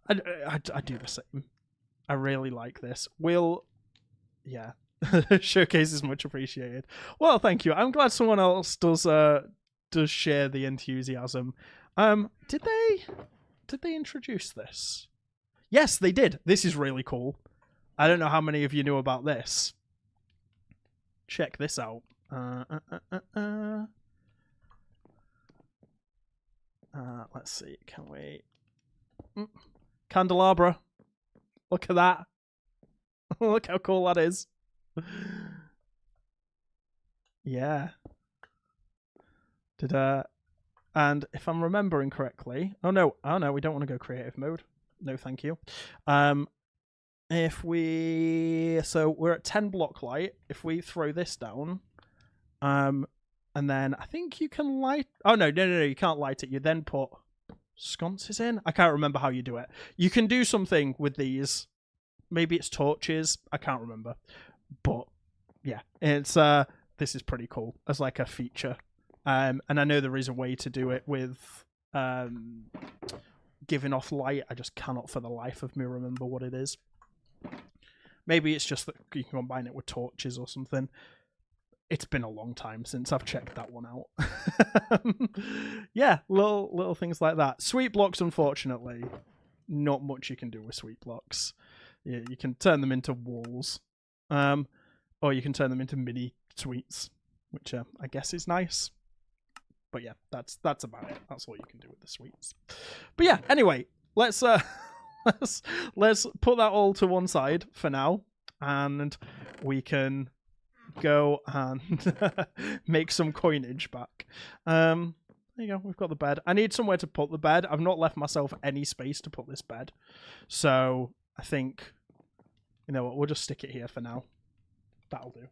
I do the same. I really like this. Yeah. Showcase is much appreciated. Well, thank you. I'm glad someone else does share the enthusiasm. Did they introduce this? Yes, they did. This is really cool. I don't know how many of you knew about this. Check this out. Let's see. Can we? Candelabra. Look at that. Look how cool that is. Yeah. And if I'm remembering correctly, oh no, we don't want to go creative mode. No, thank you. So we're at 10 block light. If we throw this down, and then I think you can light. Oh no, you can't light it. You then put sconces in. I can't remember how you do it. You can do something with these. Maybe it's torches. I can't remember. But yeah, it's this is pretty cool as like a feature. And I know there is a way to do it with giving off light. I just cannot for the life of me remember what it is. Maybe it's just that you can combine it with torches or something. It's been a long time since I've checked that one out. Yeah, little things like that. Sweet blocks, unfortunately, not much you can do with sweet blocks. You can turn them into walls. Or you can turn them into mini sweets, which I guess is nice. But yeah, that's about it. That's all you can do with the sweets. But yeah, anyway, let's let's put that all to one side for now, and we can go and make some coinage back. There you go. We've got the bed. I need somewhere to put the bed. I've not left myself any space to put this bed, so I think, you know what, we'll just stick it here for now. That'll do.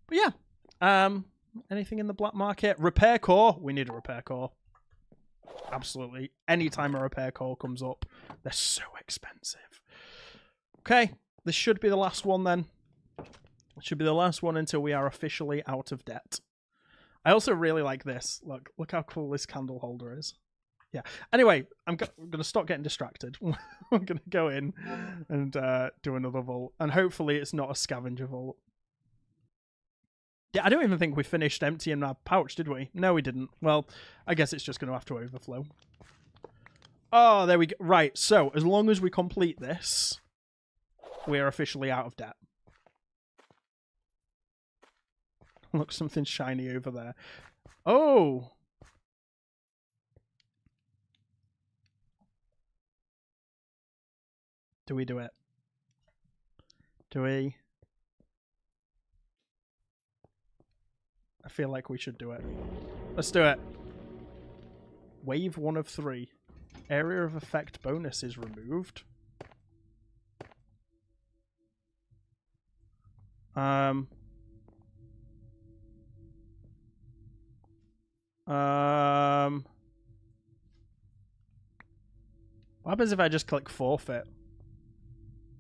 But yeah, anything in the black market? Repair core. We need a repair core. Absolutely. Anytime a repair core comes up, they're so expensive. Okay, this should be the last one then. It should be the last one until we are officially out of debt. I also really like this. Look how cool this candle holder is. Yeah. Anyway, I'm going to stop getting distracted. I'm going to go in and do another vault. And hopefully it's not a scavenger vault. Yeah, I don't even think we finished emptying our pouch, did we? No, we didn't. Well, I guess it's just going to have to overflow. Oh, there we go. Right, so as long as we complete this, we're officially out of debt. Look, something shiny over there. Oh! Do we do it? Do we? I feel like we should do it. Let's do it. Wave 1 of 3. Area of effect bonus is removed. What happens if I just click forfeit?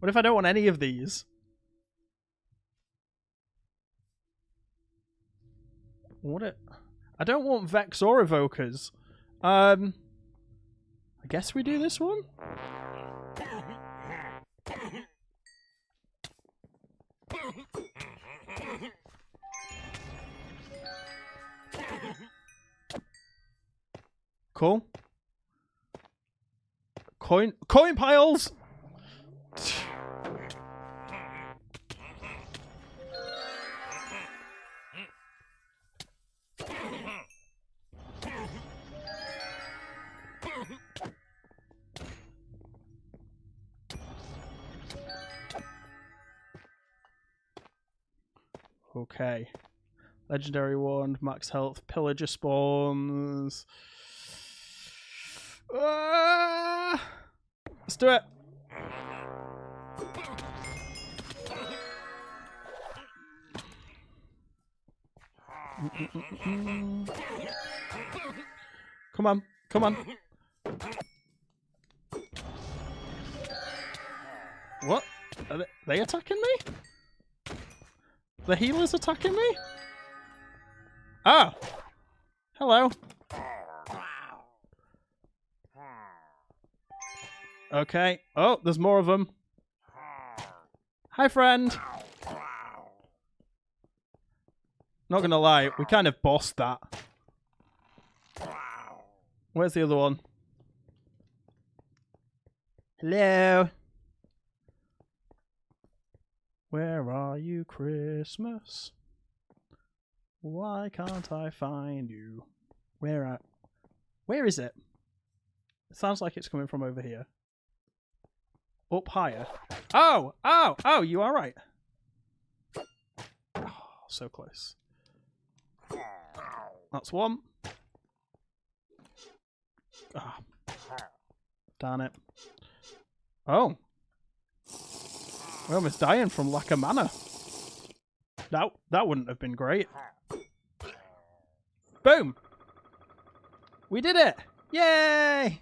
What if I don't want any of these? I don't want Vex or Evokers. I guess we do this one? Cool. Coin piles! Okay. Legendary wand, max health, pillager spawns. Let's do it. Come on, come on. What? Are they attacking me? The healer's attacking me? Ah! Hello. Okay. Oh, there's more of them. Hi, friend. Not gonna lie, we kind of bossed that. Where's the other one? Hello. Where are you, Christmas? Why can't I find you? Where is it? It sounds like it's coming from over here. Up higher. Oh! Oh! Oh, you alright? Oh, so close. That's one. Oh. Darn it. Oh. We're almost dying from lack of mana. That wouldn't have been great. Boom! We did it! Yay!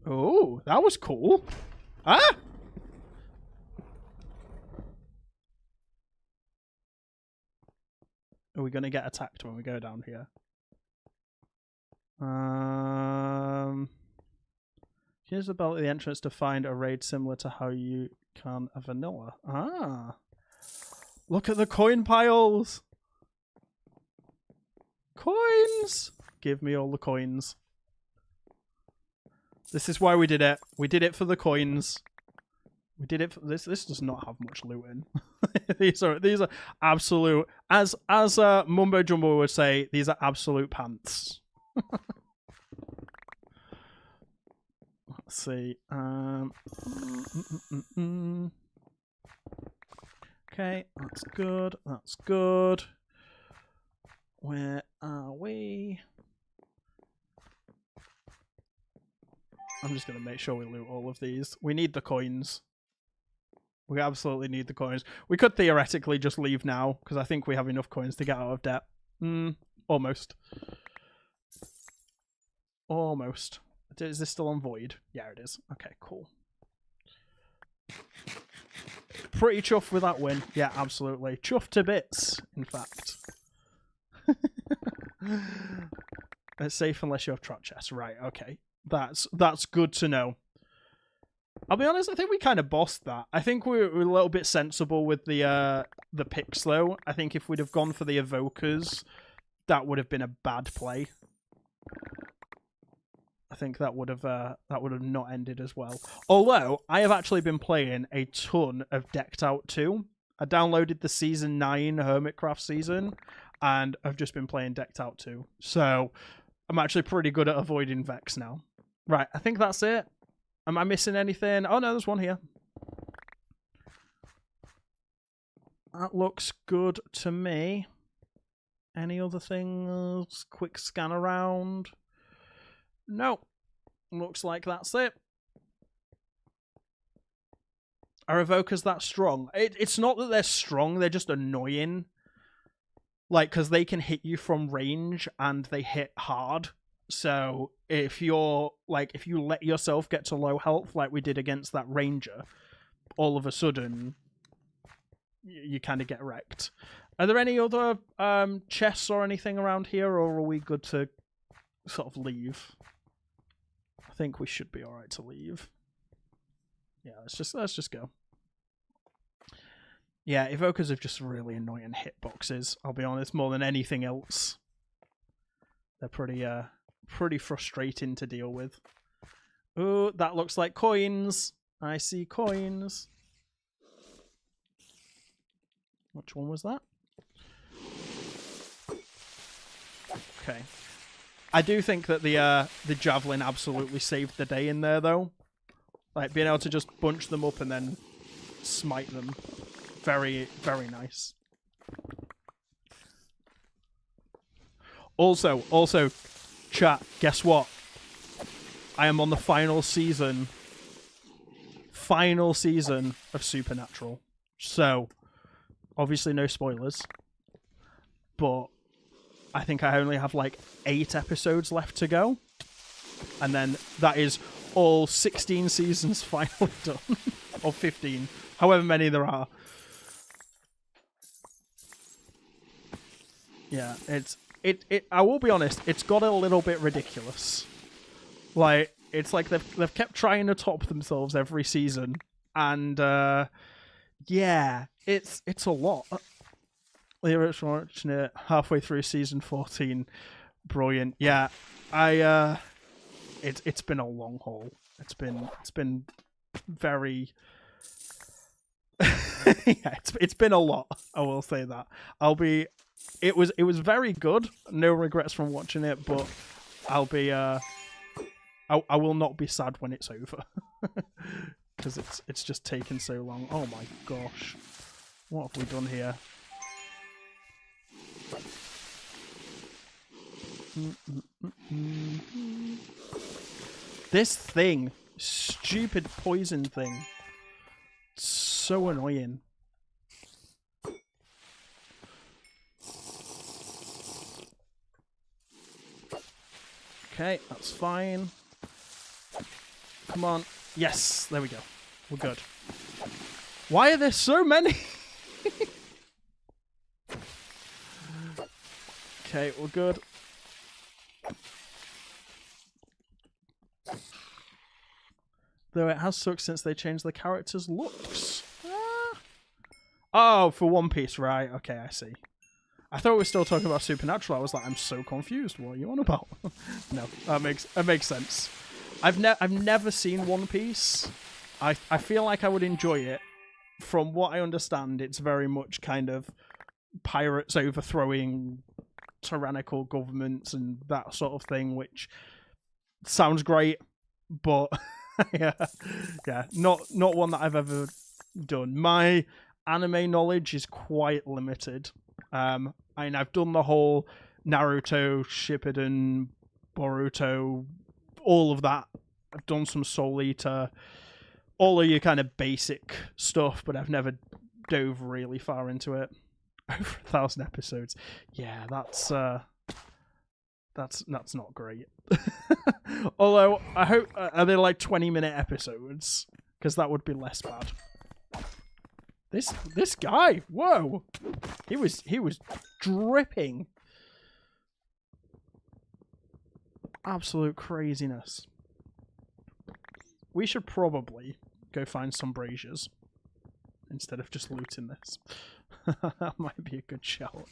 Oh, that was cool. Ah! Are we going to get attacked when we go down here? Here's the belt at the entrance to find a raid similar to how you can a vanilla. Ah. Look at the coin piles. Coins. Give me all the coins. This is why we did it. We did it for the coins. We did it for this. This does not have much loot in. these are absolute, as Mumbo Jumbo would say, these are absolute pants. Let's see. Okay, that's good. That's good. Where are we? I'm just going to make sure we loot all of these. We need the coins. We absolutely need the coins. We could theoretically just leave now, because I think we have enough coins to get out of debt. Almost. Almost. Is this still on void? Yeah, it is. Okay, cool. Pretty chuffed with that win. Yeah, absolutely. Chuffed to bits, in fact. It's safe unless you have trap chests. Right, okay. That's good to know. I'll be honest, I think we kind of bossed that. I think we're a little bit sensible with the picks, though. I think if we'd have gone for the evokers, that would have been a bad play. I think that would have not ended as well. Although, I have actually been playing a ton of Decked Out 2. I downloaded the Season 9 Hermitcraft season, and I've just been playing Decked Out 2. So, I'm actually pretty good at avoiding Vex now. Right, I think that's it. Am I missing anything? Oh no, there's one here. That looks good to me. Any other things? Quick scan around. No. Looks like that's it. Are evokers that strong? It's not that they're strong, they're just annoying. Like, because they can hit you from range and they hit hard. So if you let yourself get to low health like we did against that ranger, all of a sudden you kind of get wrecked. Are there any other chests or anything around here, or are we good to sort of leave? I think we should be all right to leave. Yeah, let's just go. Yeah, evokers have just really annoying hitboxes, I'll be honest, more than anything else. They're pretty frustrating to deal with. Oh, that looks like coins. I see coins. Which one was that? Okay. I do think that the javelin absolutely saved the day in there, though. Like, being able to just bunch them up and then smite them. Very, very nice. Also, chat, guess what? I am on the final season of Supernatural. So, obviously no spoilers. But I think I only have like 8 episodes left to go. And then that is all 16 seasons finally done. Or 15. However many there are. Yeah, I will be honest, it's got a little bit ridiculous. Like, it's like they've kept trying to top themselves every season. And yeah, it's a lot. We're watching it halfway through season 14. Brilliant. Yeah, it's been a long haul. It's been very yeah, it's been a lot. I will say that. It was very good. No regrets from watching it, but I'll be I will not be sad when it's over. Because it's just taken so long. Oh my gosh. What have we done here? This thing. Stupid poison thing. So annoying. Okay, that's fine. Come on. Yes, there we go. We're good. Why are there so many? Okay, we're good. Though it has sucked since they changed the characters' looks. Oh, for One Piece, right. Okay, I see. I thought we were still talking about Supernatural. I was like, I'm so confused. What are you on about? No, that makes sense. I've never seen One Piece. I feel like I would enjoy it. From what I understand, it's very much kind of pirates overthrowing tyrannical governments and that sort of thing, which sounds great, but yeah, not one that I've ever done. My anime knowledge is quite limited. I've done the whole Naruto, Shippuden, Boruto, all of that. I've done some Soul Eater, all of your kind of basic stuff, but I've never dove really far into it. Over 1,000 episodes. Yeah, that's not great. Although I hope are they like 20-minute episodes? Because that would be less bad. This guy, whoa, he was dripping. Absolute craziness. We should probably go find some braziers instead of just looting this. That might be a good shout.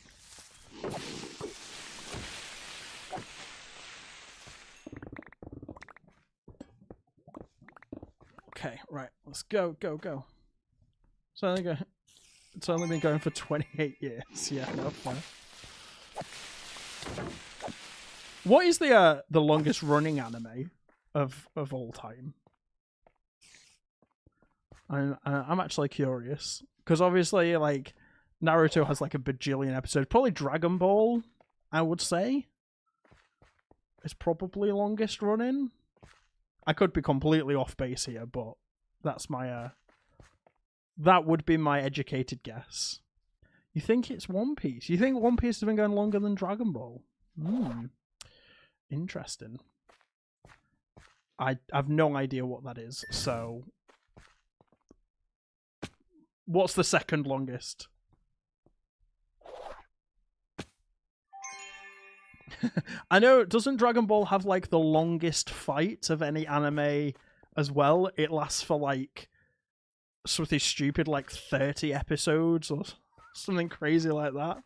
Okay, right, let's go. It's only been going for 28 years. Yeah, no fair. What is the longest running anime of all time? I'm actually curious because obviously, like, Naruto has like a bajillion episodes. Probably Dragon Ball, I would say, is probably longest running. I could be completely off base here, but that's my that would be my educated guess. You think it's One Piece? You think One Piece has been going longer than Dragon Ball? Interesting. I've no idea what that is. So, what's the second longest? I know, doesn't Dragon Ball have like the longest fight of any anime as well? It lasts for like something stupid like 30 episodes or something crazy like that.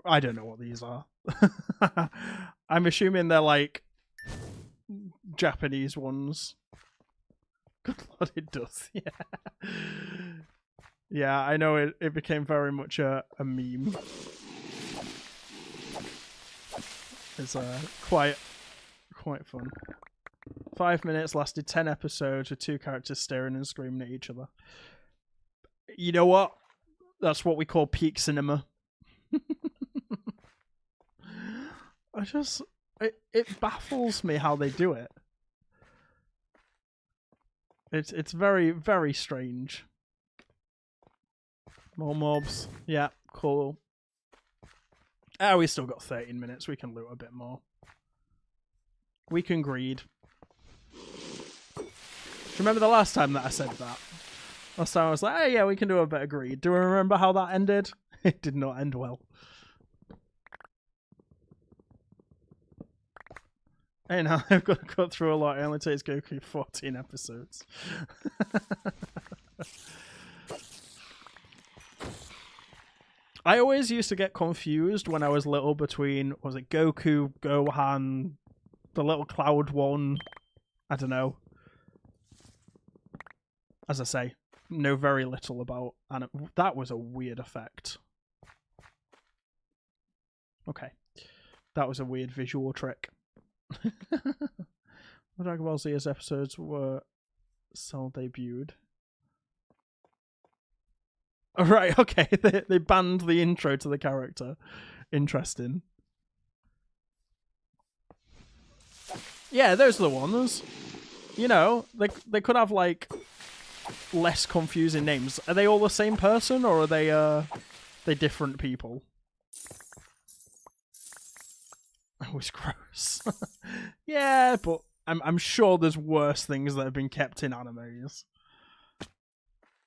I don't know what these are. I'm assuming they're like Japanese ones. Good lord, it does. Yeah. Yeah, I know it became very much a meme. It's quite fun. 5 minutes, lasted 10 episodes with 2 characters staring and screaming at each other. You know what? That's what we call peak cinema. It baffles me how they do it. It's very, very strange. More mobs. Yeah, cool. We still got 13 minutes. We can loot a bit more. We can greed. Do you remember the last time that I said that? Last time I was like, hey, yeah, we can do a bit of greed. Do we remember how that ended? It did not end well. Hey, now I've got to cut through a lot. It only takes Goku 14 episodes. I always used to get confused when I was little between, was it Goku, Gohan, the little cloud one? I don't know. As I say, know very little about anime. That was a weird effect. Okay. That was a weird visual trick. The Dragon Ball Z's episodes were so debuted. Oh, right, okay. They banned the intro to the character. Interesting. Yeah, those are the ones. You know, they could have like less confusing names. Are they all the same person, or are they different people? That was gross. Yeah, but I'm sure there's worse things that have been kept in animes.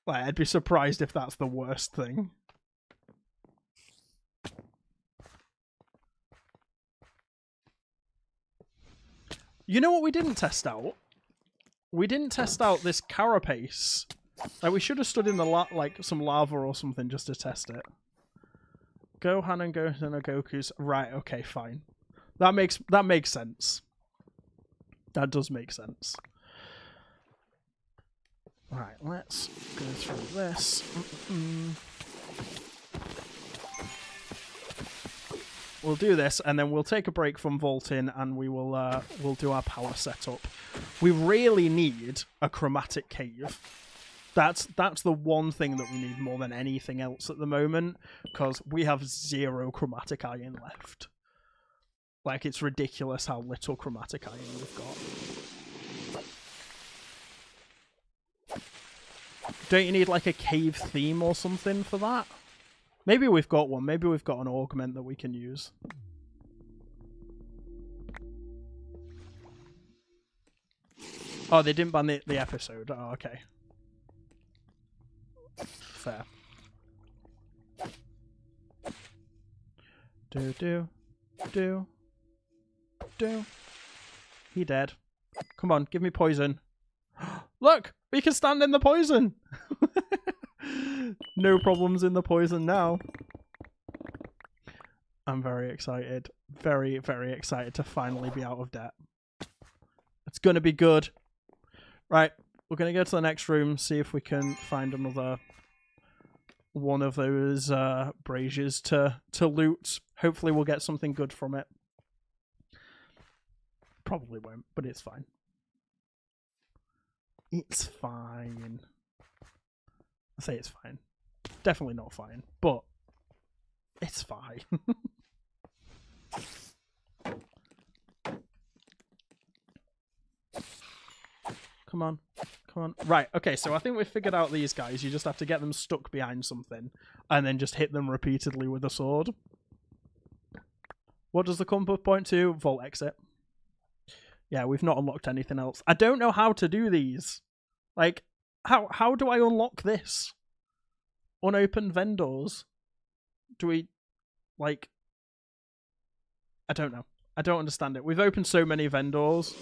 Like, I'd be surprised if that's the worst thing. You know what we didn't test out? We didn't test out this carapace. Like, we should have stood in the like some lava or something just to test it. Gohan and Goten are Goku's. Right, okay, fine. That makes sense. That does make sense. Right, let's go through this. We'll do this, and then we'll take a break from vaulting, and we'll do our power setup. We really need a chromatic cave. That's the one thing that we need more than anything else at the moment, because we have 0 chromatic iron left. Like, it's ridiculous how little chromatic iron we've got. Don't you need, like, a cave theme or something for that? Maybe we've got one. Maybe we've got an augment that we can use. Oh, they didn't ban the episode. Oh, okay. Fair. Do. He dead. Come on, give me poison. Look! We can stand in the poison! No problems in the poison now. I'm very excited. Very, very excited to finally be out of debt. It's gonna be good. Right, we're gonna go to the next room, see if we can find another one of those braziers to loot. Hopefully we'll get something good from it. Probably won't, but it's fine. It's fine. I say it's fine. Definitely not fine, but it's fine. Come on. Come on. Right, okay, so I think we've figured out these guys. You just have to get them stuck behind something and then just hit them repeatedly with a sword. What does the compass point to? Vault exit. Yeah, we've not unlocked anything else. I don't know how to do these. Like, how do I unlock this? Unopened vendors. Do we, like... I don't know. I don't understand it. We've opened so many vendors.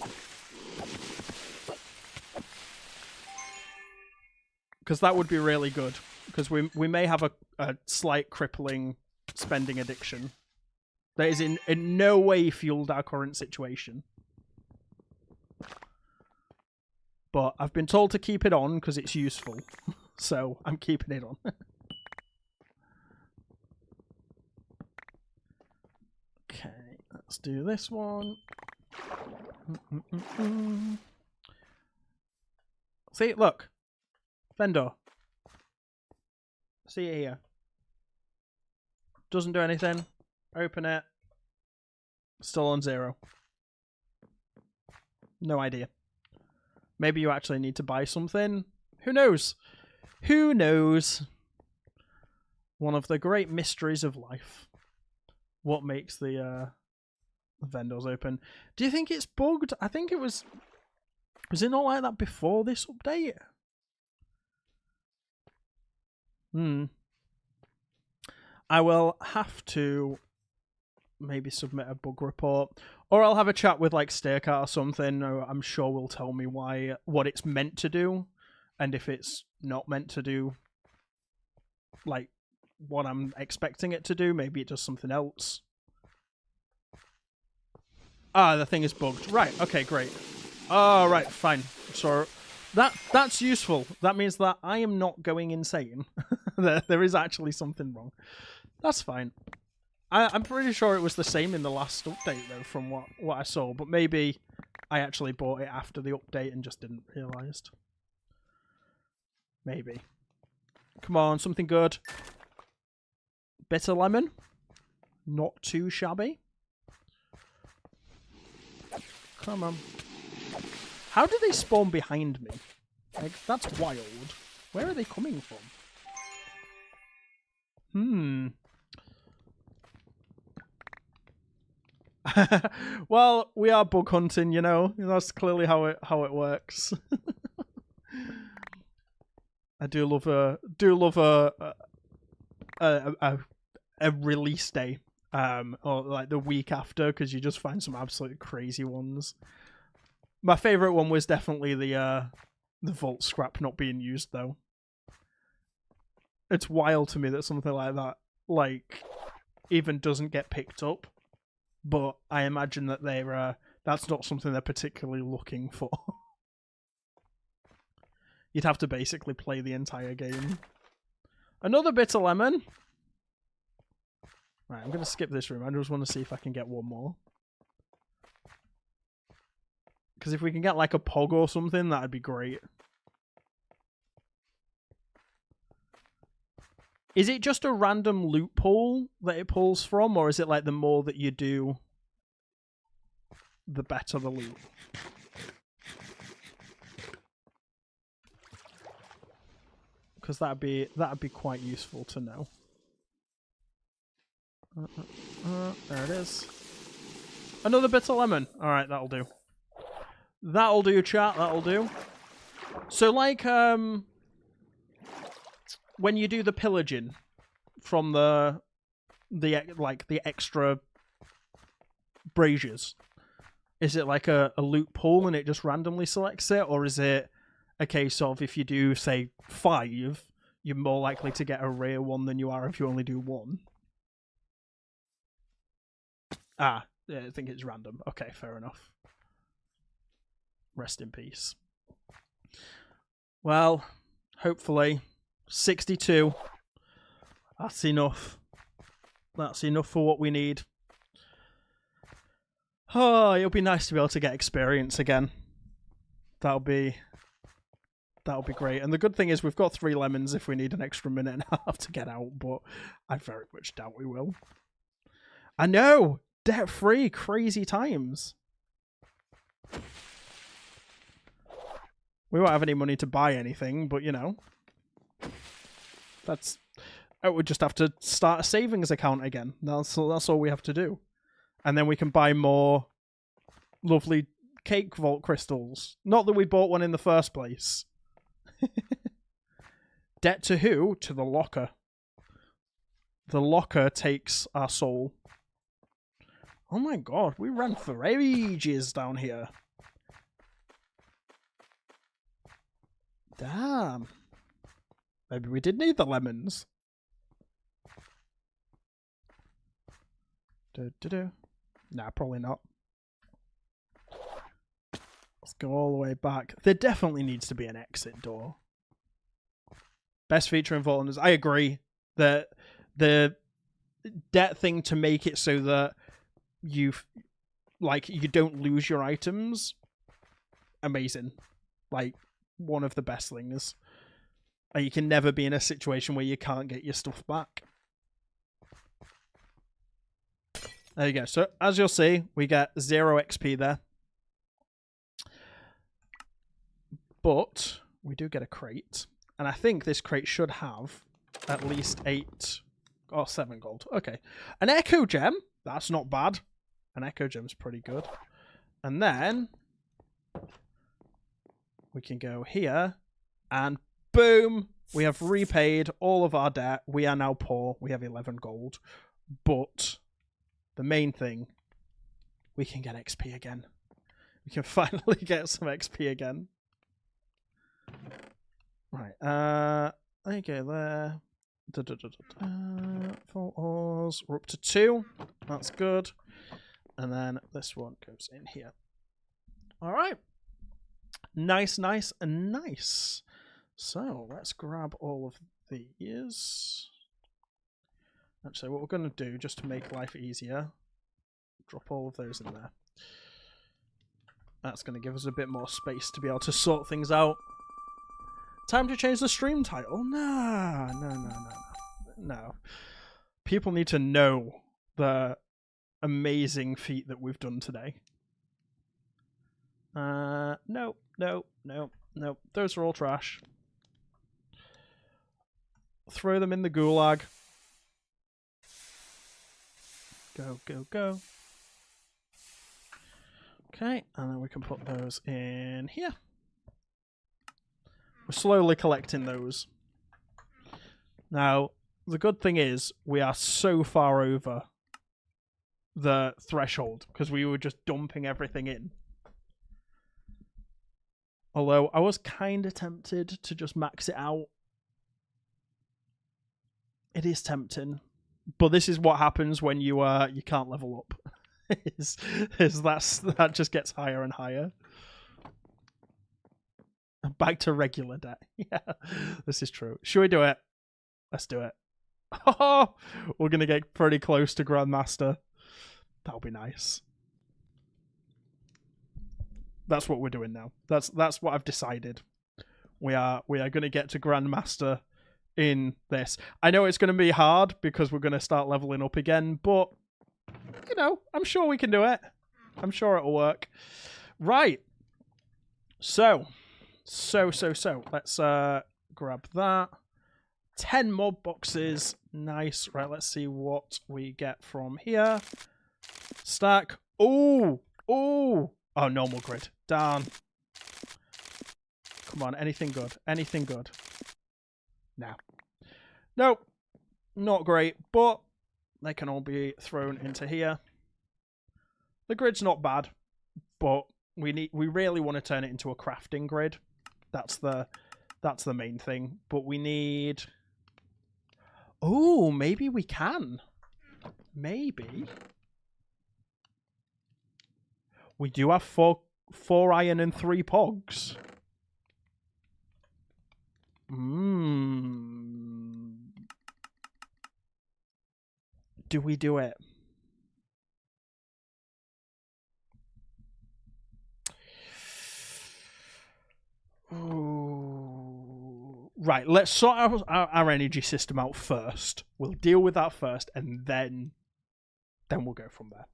Because that would be really good. Because we may have a slight crippling spending addiction. That is in no way fueled our current situation. But I've been told to keep it on because it's useful. So I'm keeping it on. Okay, let's do this one. See, look. Vendor. See it here. Doesn't do anything. Open it. Still on 0. No idea. Maybe you actually need to buy something. Who knows? Who knows? One of the great mysteries of life. What makes the vendors open? Do you think it's bugged? I think it was... Was it not like that before this update? I will have to maybe submit a bug report, or I'll have a chat with like Staircat or something. I'm sure will tell me what it's meant to do, and if it's not meant to do like what I'm expecting it to do, maybe it does something else. Ah, the thing is bugged. Right, okay, great. Oh, right, fine. So that's useful. That means that I am not going insane. There is actually something wrong. That's fine. I'm pretty sure it was the same in the last update, though, from what I saw. But maybe I actually bought it after the update and just didn't realise. Maybe. Come on, something good. Bitter lemon. Not too shabby. Come on. How do they spawn behind me? Like, that's wild. Where are they coming from? Well, we are bug hunting, you know. That's clearly how it works. I do love a release day, or like the week after, because you just find some absolutely crazy ones. My favorite one was definitely the vault scrap not being used, though. It's wild to me that something like that, like, even doesn't get picked up. But I imagine that that's not something they're particularly looking for. You'd have to basically play the entire game. Another bitter lemon. Right, I'm going to skip this room. I just want to see if I can get one more. Because if we can get like a pog or something, that'd be great. Is it just a random loot pool that it pulls from, or is it like the more that you do, the better the loot? Because that'd be quite useful to know. There it is. Another bitter lemon. All right, that'll do. That'll do, chat. That'll do. So, like, when you do the pillaging from the extra braziers, is it like a loot pool and it just randomly selects it, or is it a case of if you do say 5, you're more likely to get a rare one than you are if you only do 1? Ah, yeah, I think it's random. Okay, fair enough. Rest in peace. Well, hopefully 62. That's enough. That's enough for what we need. Oh, it'll be nice to be able to get experience again. That'll be great. And the good thing is we've got 3 lemons if we need an extra minute and a half to get out, but I very much doubt we will. I know! Debt-free, crazy times. We won't have any money to buy anything, but you know. I would just have to start a savings account again. That's all we have to do. And then we can buy more lovely cake vault crystals. Not that we bought one in the first place. Debt to who? To the locker. The locker takes our soul. Oh my god, we ran for ages down here. Damn. Maybe we did need the lemons. Nah, probably not. Let's go all the way back. There definitely needs to be an exit door. Best feature in Vault Hunters. I agree. The debt thing to make it so that you don't lose your items. Amazing. Like, one of the best things. You can never be in a situation where you can't get your stuff back. There you go. So, as you'll see, we get 0 XP there. But we do get a crate. And I think this crate should have at least 8 or 7 gold. Okay. An Echo Gem. That's not bad. An Echo Gem's pretty good. And then we can go here and boom, we have repaid all of our debt. We are now poor. We have 11 gold. But the main thing, we can get XP again. We can finally get some XP again. Right. There you go there. Full ores. We're up to 2. That's good. And then this one goes in here. All right. Nice, nice, and nice. So let's grab all of these. Actually, what we're going to do, just to make life easier, drop all of those in there. That's going to give us a bit more space to be able to sort things out. Time to change the stream title? No. People need to know the amazing feat that we've done today. No. Those are all trash. Throw them in the gulag. Go. Okay, and then we can put those in here. We're slowly collecting those. Now, the good thing is, we are so far over the threshold, because we were just dumping everything in. Although, I was kind of tempted to just max it out. It is tempting, But this is what happens when you can't level up. is that just gets higher and higher. Back to regular debt. Yeah, this is true. Should we do it? Let's do it. Oh, we're gonna get pretty close to Grandmaster. That'll be nice. That's what we're doing now. That's what I've decided. We are going to get to Grandmaster in this. I know it's going to be hard because we're going to start leveling up again, but you know, I'm sure we can do it. I'm sure it'll work. Right. So. Let's grab that. 10 mob boxes. Nice. Right, let's see what we get from here. Stack. Oh, normal grid. Darn. Come on, anything good. Anything good. No. Nope. Not great, but they can all be thrown into here. The grid's not bad, but we really want to turn it into a crafting grid. That's the main thing. But we need... Oh, maybe we can. Maybe. We do have four iron and 3 pogs. Do we do it? Ooh. Right, let's sort our energy system out first. We'll deal with that first, and then we'll go from there.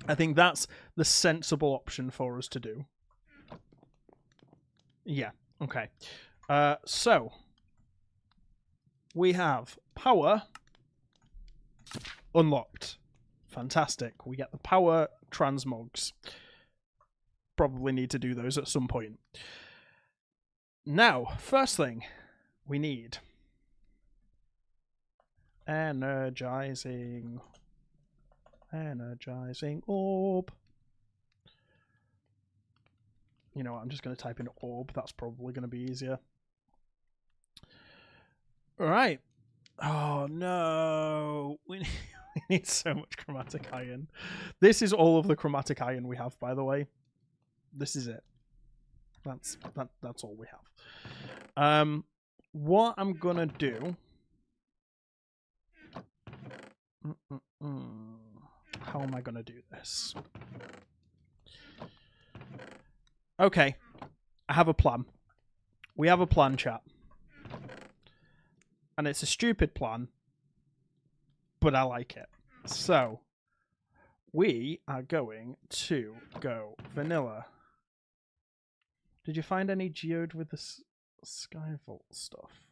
I think that's the sensible option for us to do. Yeah, okay. So, we have power unlocked. Fantastic. We get the power transmogs. Probably need to do those at some point. Now, first thing we need energizing orb. You know what, I'm just going to type in orb. That's probably going to be easier. Alright. Oh no. We need so much chromatic iron. This is all of the chromatic iron we have, by the way. This is it. That's all we have. What I'm gonna do... How am I gonna do this? Okay. I have a plan. We have a plan, chat. And it's a stupid plan, but I like it. So, we are going to go vanilla. Did you find any geode with the Skyvault stuff?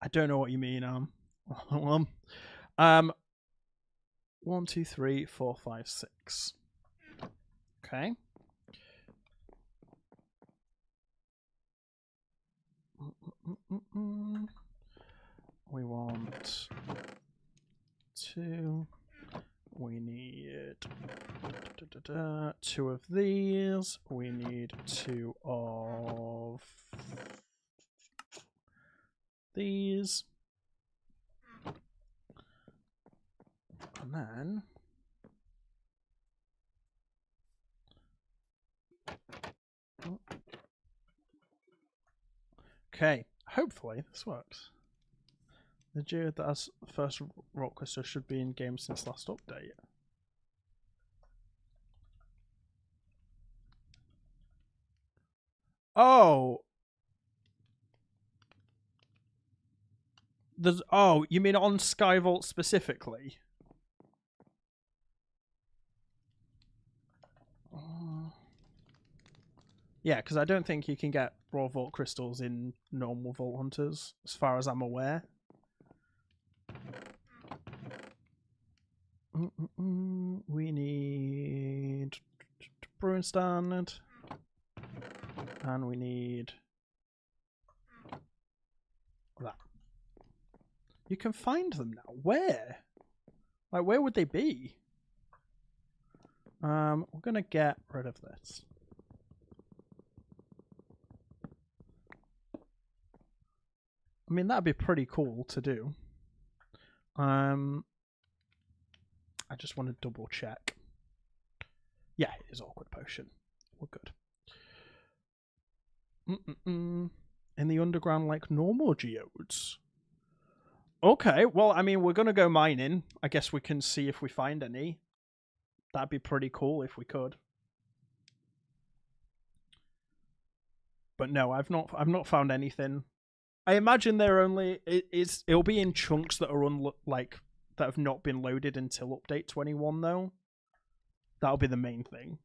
I don't know what you mean. 1, 2, 3, 4, 5, 6. Okay. We want 2. We need 2 of these. We need 2 of these. And then okay, hopefully this works. The geode that has the first rock crystal should be in game since last update. Oh. Oh, you mean on Skyvault specifically? Yeah, because I don't think you can get raw vault crystals in normal vault hunters, as far as I'm aware. We need Brewing Standard, and we need that. You can find them now. Where? Like, where would they be? We're gonna get rid of this. I mean, that'd be pretty cool to do. I just want to double check. Yeah, it is awkward potion. We're good. In the underground, like normal geodes. Okay, well, I mean, we're going to go mining. I guess we can see if we find any. That'd be pretty cool if we could. But no, I've not found anything. I imagine they're only it'll be in chunks that are that have not been loaded until update 21 though. That'll be the main thing.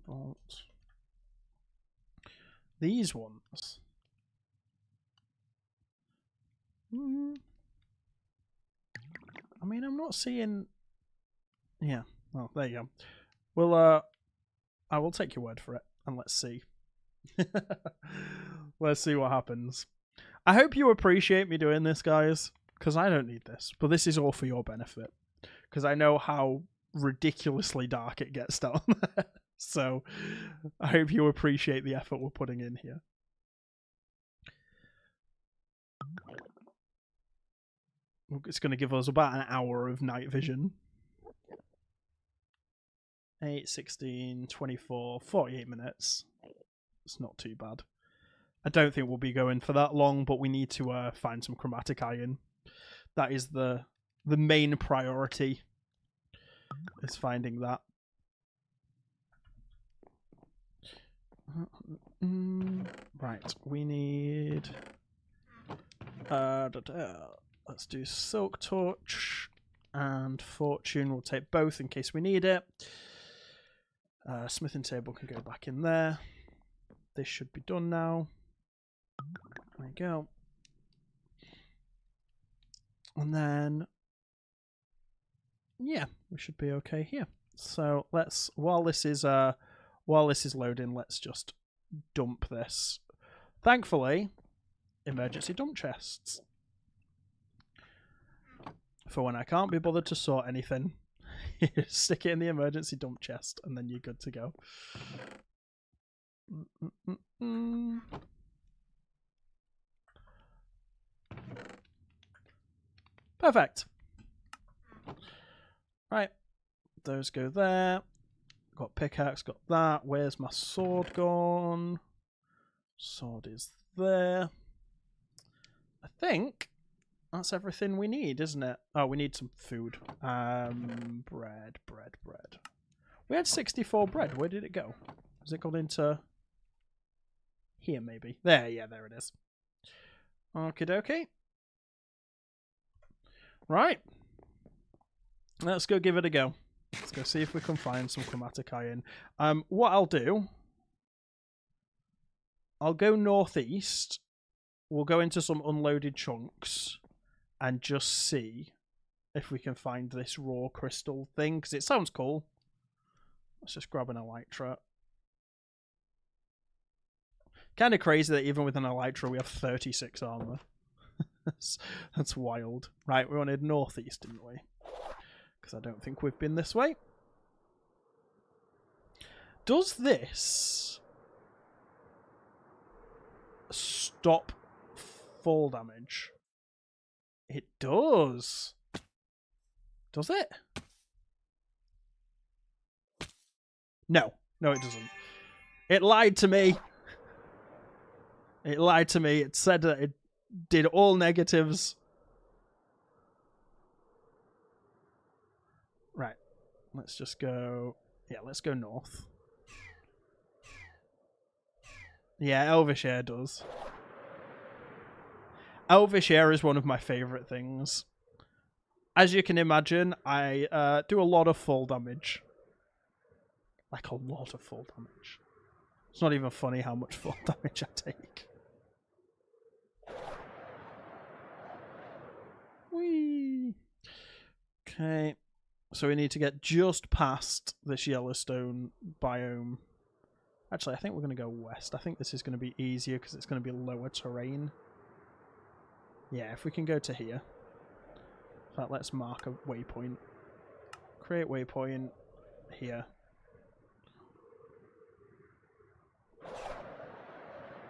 Vault. These ones. I mean, I'm not seeing. Yeah. Oh, there you go. Well, I will take your word for it, and let's see. Let's see what happens. I hope you appreciate me doing this, guys, because I don't need this, but this is all for your benefit, because I know how ridiculously dark it gets down there. So I hope you appreciate the effort we're putting in here. It's going to give us about an hour of night vision. 8, 16, 24, 48 minutes. It's not too bad. I don't think we'll be going for that long, but we need to find some chromatic iron. That is the main priority, is finding that. Right, we need... Let's do Silk Torch and Fortune. We'll take both in case we need it. Smithing table can go back in there. This should be done now. There we go. And then, yeah, we should be okay here. So let's, while this is loading, let's just dump this. Thankfully, emergency dump chests. For when I can't be bothered to sort anything, stick it in the emergency dump chest, and then you're good to go. Perfect. Right, those go there. Got pickaxe, got that. Where's my sword gone? Sword is there. I think that's everything we need, isn't it? Oh, we need some food. Bread. We had 64 bread. Where did it go? Has it gone into here, maybe? There, yeah, there it is. Okie dokie. Right. Let's go give it a go. Let's go see if we can find some chromatic iron. What I'll do, I'll go northeast. We'll go into some unloaded chunks and just see if we can find this raw crystal thing, because it sounds cool. Let's just grab an elytra. Kind of crazy that even with an elytra we have 36 armor. That's wild. Right, we wanted northeast, didn't we? Because I don't think we've been this way. Does this stop fall damage? It does. Does it? No. No, it doesn't. It lied to me. It lied to me. It said that it did all negatives. Right. Let's just go... Yeah, let's go north. Yeah, Elvish Air does. Elvish Air is one of my favourite things. As you can imagine, I do a lot of fall damage. Like a lot of fall damage. It's not even funny how much fall damage I take. Whee! Okay. So we need to get just past this Yellowstone biome. Actually, I think we're going to go west. I think this is going to be easier because it's going to be lower terrain. Yeah, if we can go to here. In fact, let's mark a waypoint. Create waypoint here.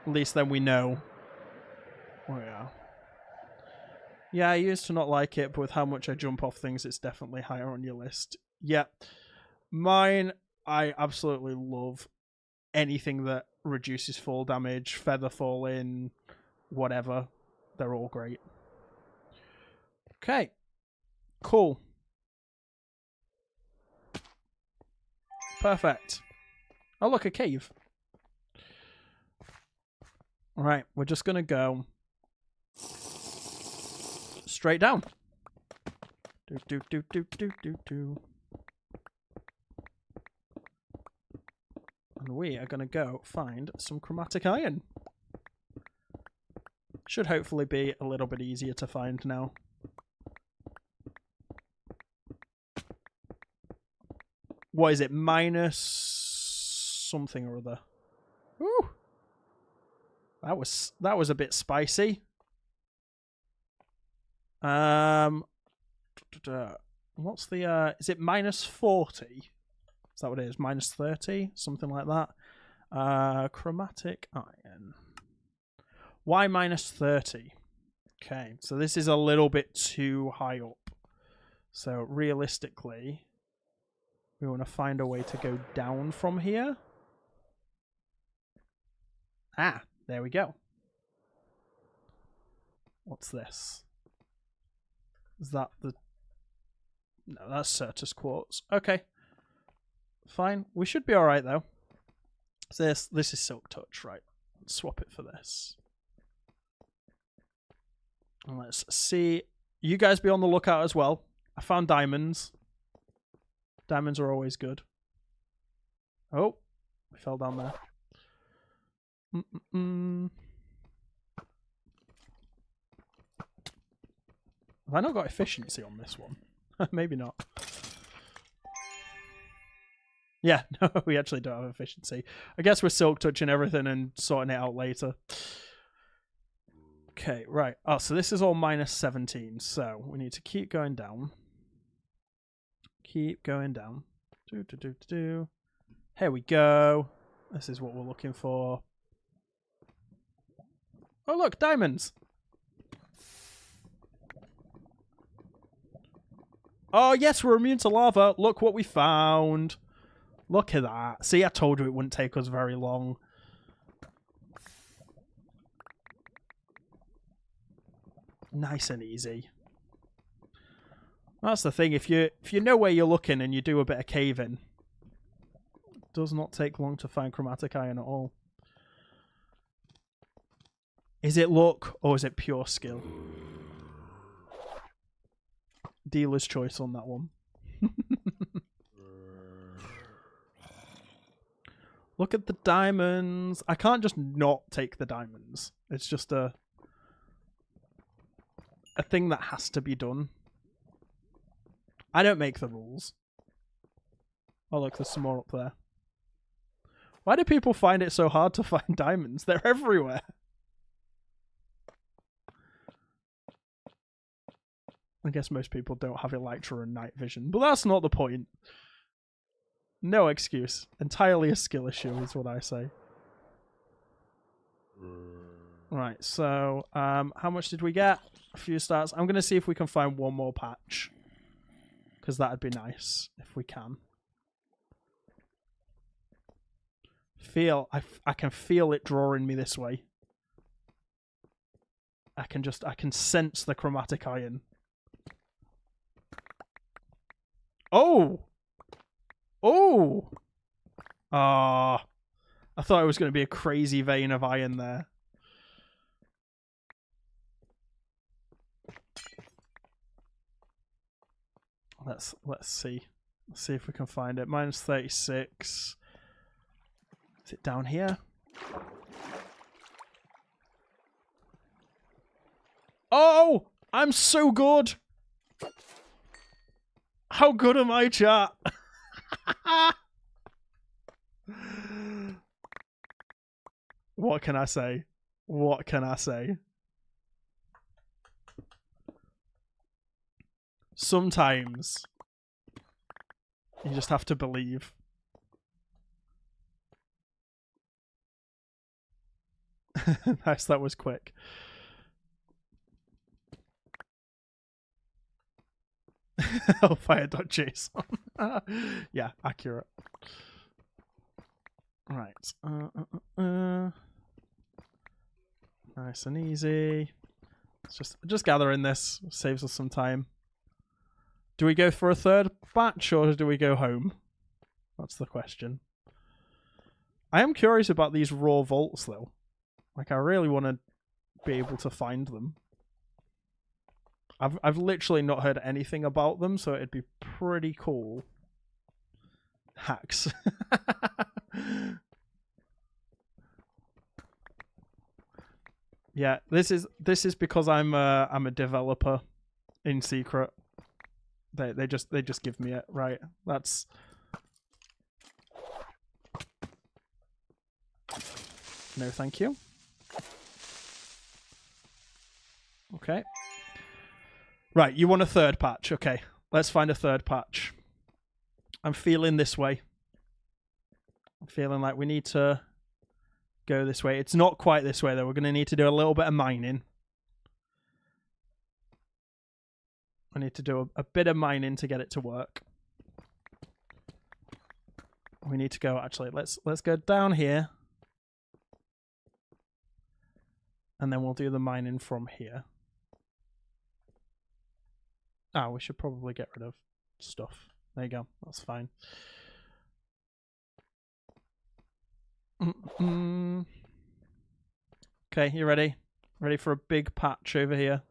At least then we know. Oh yeah. Yeah, I used to not like it, but with how much I jump off things, it's definitely higher on your list. Yeah. Mine, I absolutely love anything that reduces fall damage, feather falling, whatever. They're all great. Okay. Cool. Perfect. Oh, look, a cave. All right, we're just going to go straight down. Do. And we are going to go find some chromatic iron. Should hopefully be a little bit easier to find now. What is it? Minus something or other. Ooh. That was a bit spicy. What's the is it minus 40? Is that what it is? Minus 30? Something like that. Chromatic iron. Why minus 30? Okay, so this is a little bit too high up. So realistically, we want to find a way to go down from here. Ah, there we go. What's this? Is that the... No, that's Certus Quartz. Okay. Fine. We should be alright, though. This is Silk Touch, right? Let's swap it for this. And let's see. You guys be on the lookout as well. I found diamonds. Diamonds are always good. Oh, we fell down there. Have I not got efficiency on this one? Maybe not. Yeah, no, we actually don't have efficiency. I guess we're silk touching everything and sorting it out later. Okay, right. Oh, so this is all minus 17. So we need to keep going down. Keep going down. Here we go. This is what we're looking for. Oh, look, diamonds. Oh, yes, we're immune to lava. Look what we found. Look at that. See, I told you it wouldn't take us very long. Nice and easy. That's the thing. If you know where you're looking and you do a bit of caving, it does not take long to find chromatic iron at all. Is it luck or is it pure skill? Dealer's choice on that one. Look at the diamonds. I can't just not take the diamonds. It's just a thing that has to be done. I don't make the rules. Oh look, there's some more up there. Why do people find it so hard to find diamonds? They're everywhere. I guess most people don't have Elytra and night vision, but that's not the point. No excuse. Entirely a skill issue is what I say. Right, so how much did we get? A few stars. I'm going to see if we can find one more patch. Because that'd be nice if we can. I can feel it drawing me this way. I can sense the chromatic iron. Oh! Oh! Ah. I thought it was going to be a crazy vein of iron there. Let's see. Let's see if we can find it. Minus 36. Is it down here? Oh! I'm so good! How good am I, chat? What can I say? What can I say? Sometimes you just have to believe. Nice, that was quick. Hellfire.json. Yeah, accurate. Right. Nice and easy. It's just gathering this. Saves us some time. Do we go for a third batch or do we go home? That's the question. I am curious about these raw vaults though. Like, I really want to be able to find them. I've literally not heard anything about them, so it'd be pretty cool. Hacks. Yeah, this is because I'm a developer in secret. They just give me it, right? That's no thank you. Okay. Right, you want a third patch. Okay, let's find a third patch. I'm feeling this way. I'm feeling like we need to go this way. It's not quite this way, though. We're going to need to do a little bit of mining. I need to do a bit of mining to get it to work. We need to go, actually, let's go down here. And then we'll do the mining from here. Ah, we should probably get rid of stuff. There you go. That's fine. Okay, you ready? Ready for a big patch over here?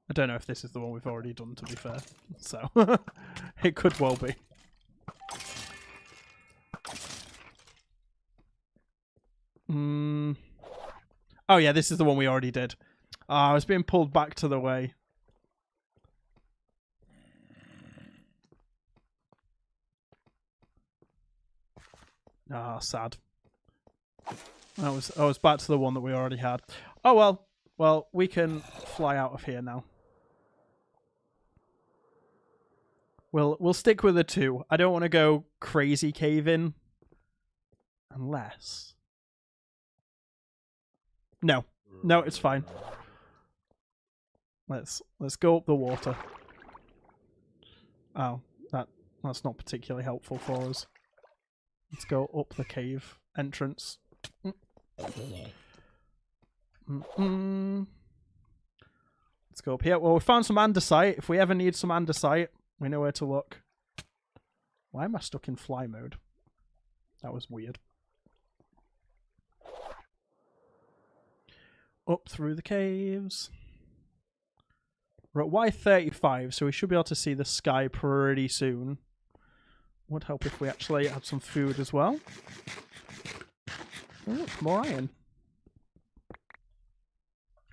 I don't know if this is the one we've already done, to be fair. So, it could well be. Oh yeah, this is the one we already did. I was being pulled back to the way. Ah, sad. I was back to the one that we already had. Oh well. Well, we can fly out of here now. We'll stick with the 2. I don't want to go crazy cave-in. Unless... No. No, it's fine. Let's go up the water. Oh, that's not particularly helpful for us. Let's go up the cave entrance. Let's go up here. Well, we found some andesite. If we ever need some andesite, we know where to look. Why am I stuck in fly mode? That was weird. Up through the caves. We're at Y35, so we should be able to see the sky pretty soon. Would help if we actually had some food as well. Oh, look, more iron.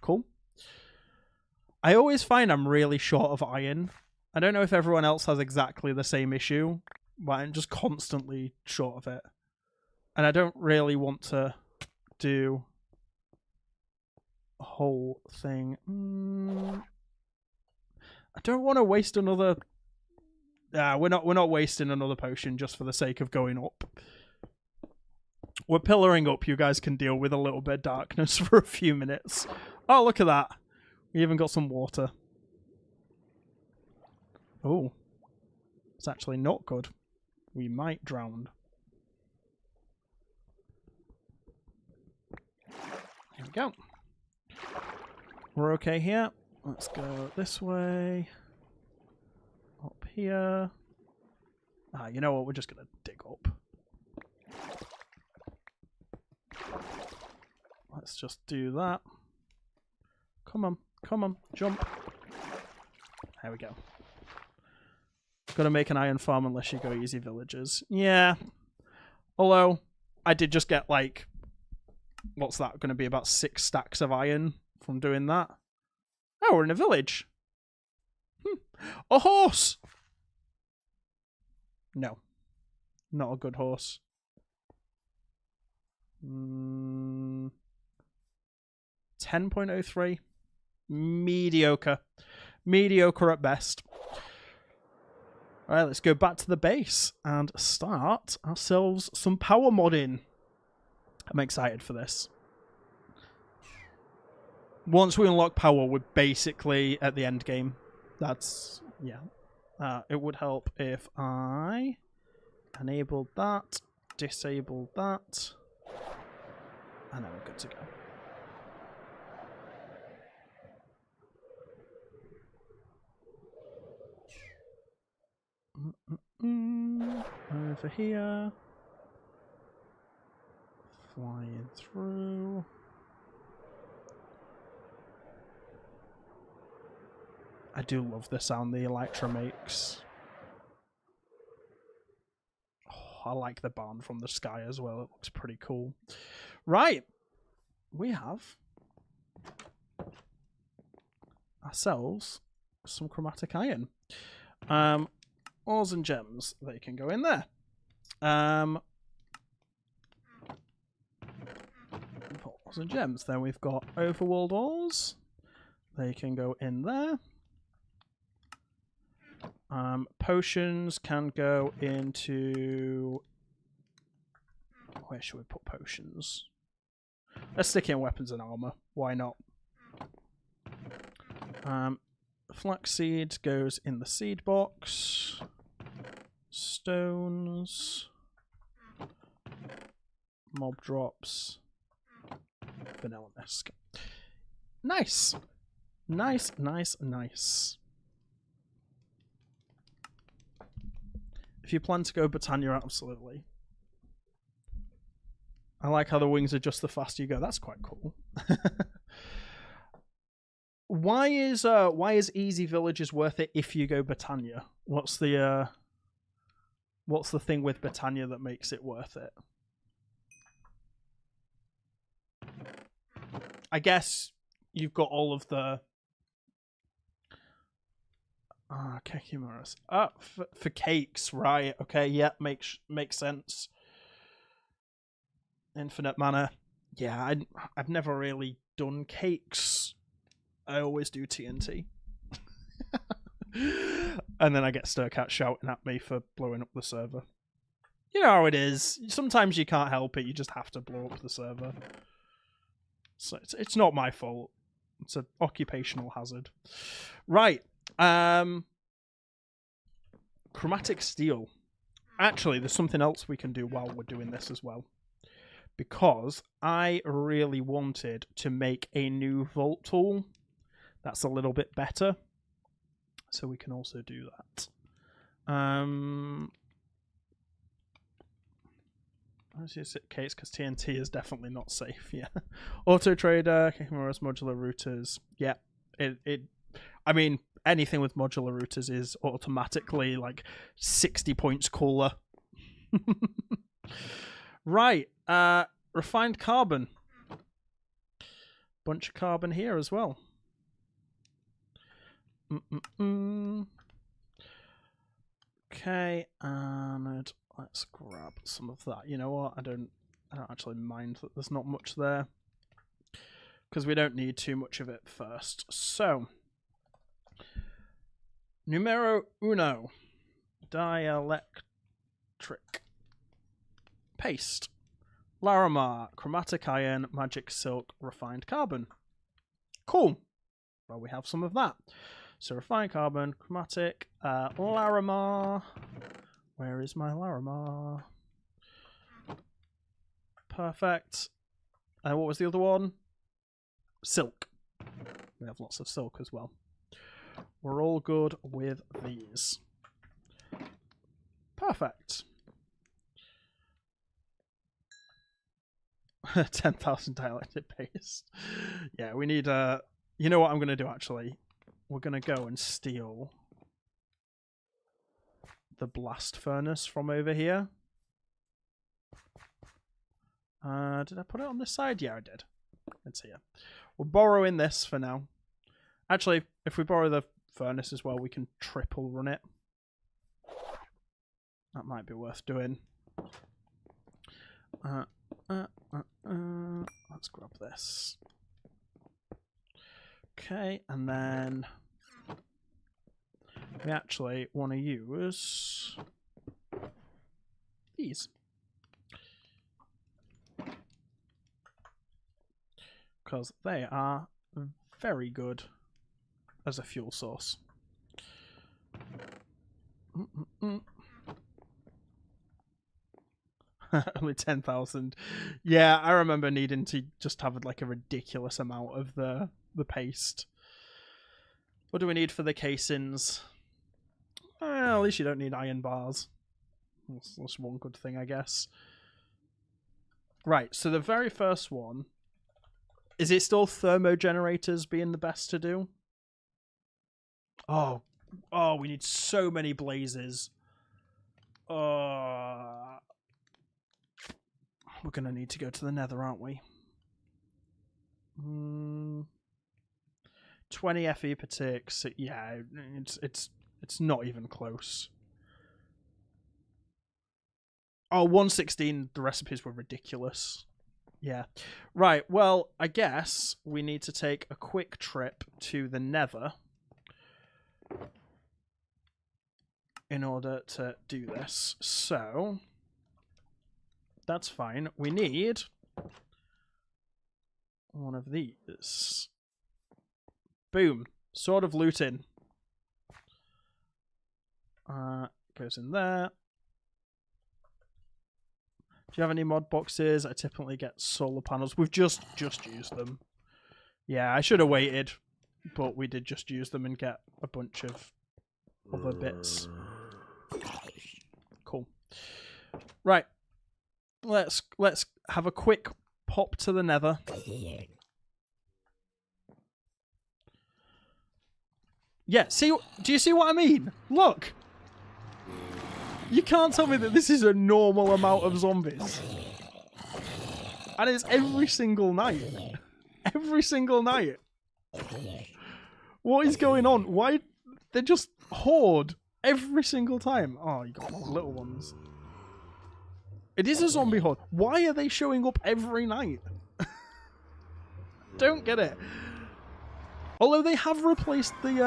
Cool. I always find I'm really short of iron. I don't know if everyone else has exactly the same issue, but I'm just constantly short of it. And I don't really want to do a whole thing. I don't want to waste another... we're not wasting another potion just for the sake of going up. We're pillaring up. You guys can deal with a little bit of darkness for a few minutes. Oh, look at that. We even got some water. Oh. It's actually not good. We might drown. Here we go. We're okay here. Let's go this way. Up here. Ah, you know what? We're just going to dig up. Let's just do that. Come on. Come on. Jump. There we go. Got to make an iron farm unless you go easy villagers. Yeah. Although, I did just get, like... What's that going to be? About 6 stacks of iron from doing that. Oh, we're in a village. A horse! No. Not a good horse. 10.03. Mediocre. Mediocre at best. Alright, let's go back to the base and start ourselves some power modding. I'm excited for this. Once we unlock power, we're basically at the end game. That's, yeah. It would help if I enabled that, disabled that, and then we're good to go. Over here. Flying through. I do love the sound the Elytra makes. Oh, I like the barn from the sky as well. It looks pretty cool. Right. We have ourselves some chromatic iron. Ores and gems, they can go in there. Ores and gems. Then we've got overworld ores. They can go in there. Potions can go into... Where should we put potions? Let's stick in weapons and armor. Why not? Flaxseed goes in the seed box. Stones. Mob drops. Vanilla Misc. Nice. Nice, nice, nice. If you plan to go Britannia, absolutely. I like how the wings adjust the faster you go. That's quite cool. Why is Easy Villages worth it if you go Britannia? What's the thing with Britannia that makes it worth it? I guess you've got all of the Kekimaras. For cakes, right? Okay, yeah, makes sense. Infinite mana. Yeah, I've never really done cakes. I always do TNT. And then I get Sturcat shouting at me for blowing up the server. You know how it is. Sometimes you can't help it. You just have to blow up the server. So it's not my fault. It's an occupational hazard. Right. Chromatic steel. Actually, there's something else we can do while we're doing this as well. Because I really wanted to make a new vault tool that's a little bit better. So we can also do that. It's case because TNT is definitely not safe. Yeah, Auto Trader, Kikimora's modular routers. Yeah, I mean, anything with modular routers is automatically like 60 points cooler. Right, refined carbon. Bunch of carbon here as well. Okay, and let's grab some of that. You know what? I don't actually mind that there's not much there, because we don't need too much of it first. So, numero uno, dielectric paste, Larimar, chromatic iron, magic silk, refined carbon. Cool. Well, we have some of that. So refined carbon, chromatic, Larimar. Where is my Larimar? Perfect. And what was the other one? Silk. We have lots of silk as well. We're all good with these. Perfect. 10,000 dielectric paste. Yeah, we need you know what I'm going to do actually? We're going to go and steal the blast furnace from over here. Did I put it on this side? Yeah, I did. It's here. We're borrowing this for now. Actually, if we borrow the furnace as well, we can triple run it. That might be worth doing. Let's grab this. Okay, and then we actually want to use these. because they are very good as a fuel source. Only 10,000. Yeah, I remember needing to just have like a ridiculous amount of the paste. What do we need for the casings? Well, at least you don't need iron bars. That's one good thing, I guess. Right, so the very first one... Is it still thermogenerators being the best to do? Oh, we need so many blazes. We're going to need to go to the nether, aren't we? 20 FE per tick. So yeah, it's not even close. Oh, 116, the recipes were ridiculous. Yeah. Right, well, I guess we need to take a quick trip to the nether in order to do this. So, that's fine. We need one of these. Boom. Sword of looting. Goes in there. Do you have any mod boxes? I typically get solar panels. We've just used them. Yeah, I should have waited, but we did just use them and get a bunch of other bits. Cool. Right. Let's have a quick pop to the nether. Yeah, see, do you see what I mean? Look. You can't tell me that this is a normal amount of zombies. And it's every single night. Every single night. What is going on? Why? They just horde every single time. Oh, you got little ones. It is a zombie horde. Why are they showing up every night? Don't get it. Although they have replaced the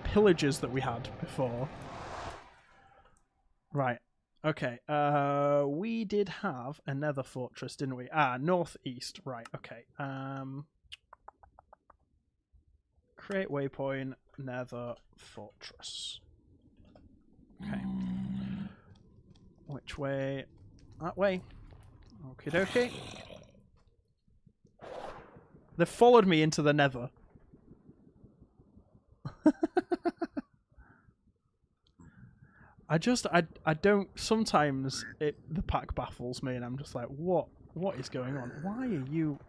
pillagers that we had before. Right. Okay. We did have a nether fortress, didn't we? Northeast. Right. Okay. Create waypoint, nether fortress. Okay. Which way? That way. Okie dokie. They followed me into the nether. I don't, sometimes the pack baffles me and I'm just like, what is going on? Why are you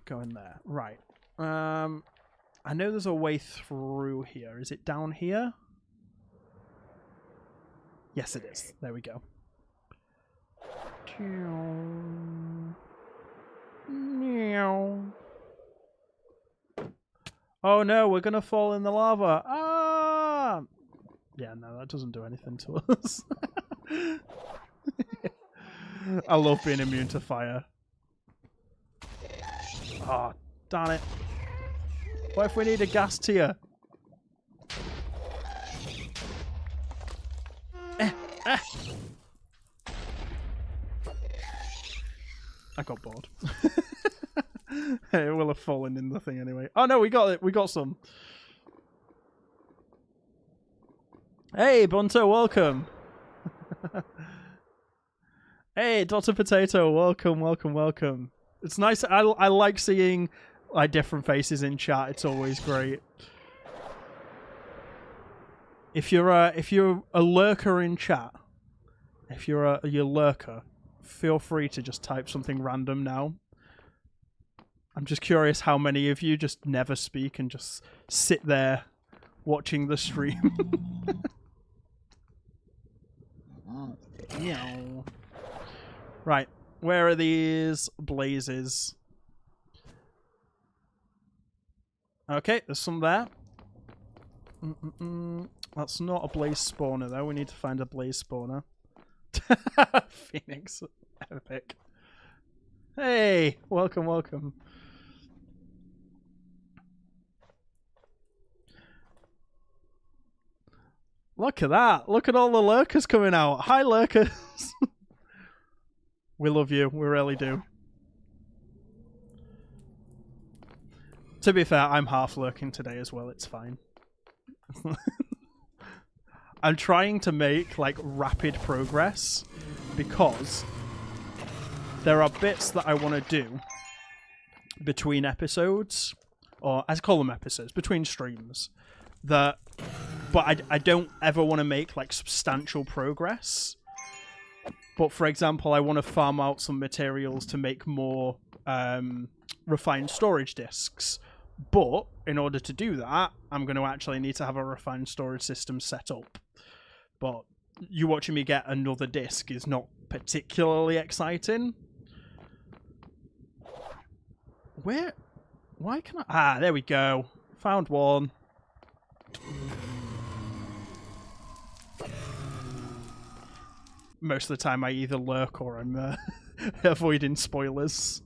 going there? Right. I know there's a way through here. Is it down here? Yes, it is. There we go. Oh no, we're gonna fall in the lava. Ah! Yeah, no, that doesn't do anything to us. I love being immune to fire. Oh, darn it. What if we need a gas tier? I got bored. It will have fallen in the thing anyway. Oh no, we got it. We got some. Hey, Bunto, welcome. Hey, Dr. Potato, welcome, welcome, welcome. It's nice. I like seeing like different faces in chat. It's always great. If you're a lurker in chat, if you're a lurker, feel free to just type something random now. I'm just curious how many of you just never speak and just sit there watching the stream. Right, where are these blazes? Okay, there's some there. That's not a blaze spawner though. We need to find a blaze spawner. Phoenix, epic. Hey, welcome, welcome. Look at that. Look at all the lurkers coming out. Hi, lurkers. We love you. We really do. To be fair, I'm half lurking today as well. It's fine. I'm trying to make like rapid progress because there are bits that I want to do between episodes, or as I call them episodes, between streams, that, but I don't ever want to make like substantial progress. But for example, I want to farm out some materials to make more refined storage disks. But in order to do that, I'm going to actually need to have a refined storage system set up. But you watching me get another disk is not particularly exciting. Where? Why can I? Ah, there we go. Found one. Most of the time I either lurk or I'm avoiding spoilers.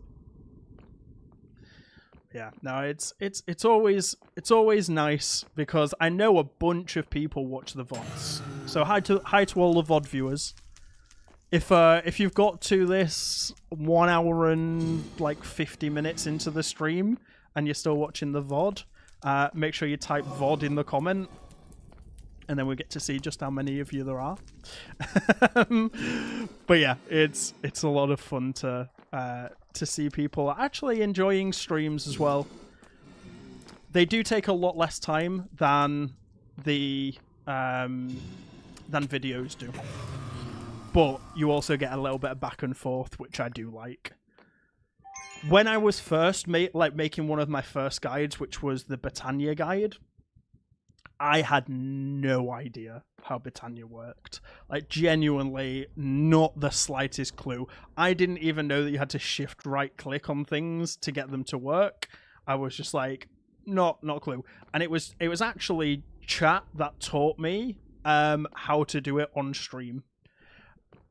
Yeah, no, it's always nice because I know a bunch of people watch the VODs. So hi to all the VOD viewers. If you've got to this 1 hour and like 50 minutes into the stream and you're still watching the VOD, make sure you type VOD in the comment, and then we get to see just how many of you there are. But yeah, it's a lot of fun to see people actually enjoying streams as well. They do take a lot less time than the than videos do, but you also get a little bit of back and forth, which I do like. When I was first making one of my first guides, which was the Britannia guide, I had no idea how Britannia worked. Like, genuinely, not the slightest clue. I didn't even know that you had to shift right click on things to get them to work. I was just like, not a clue. And it was actually chat that taught me how to do it on stream.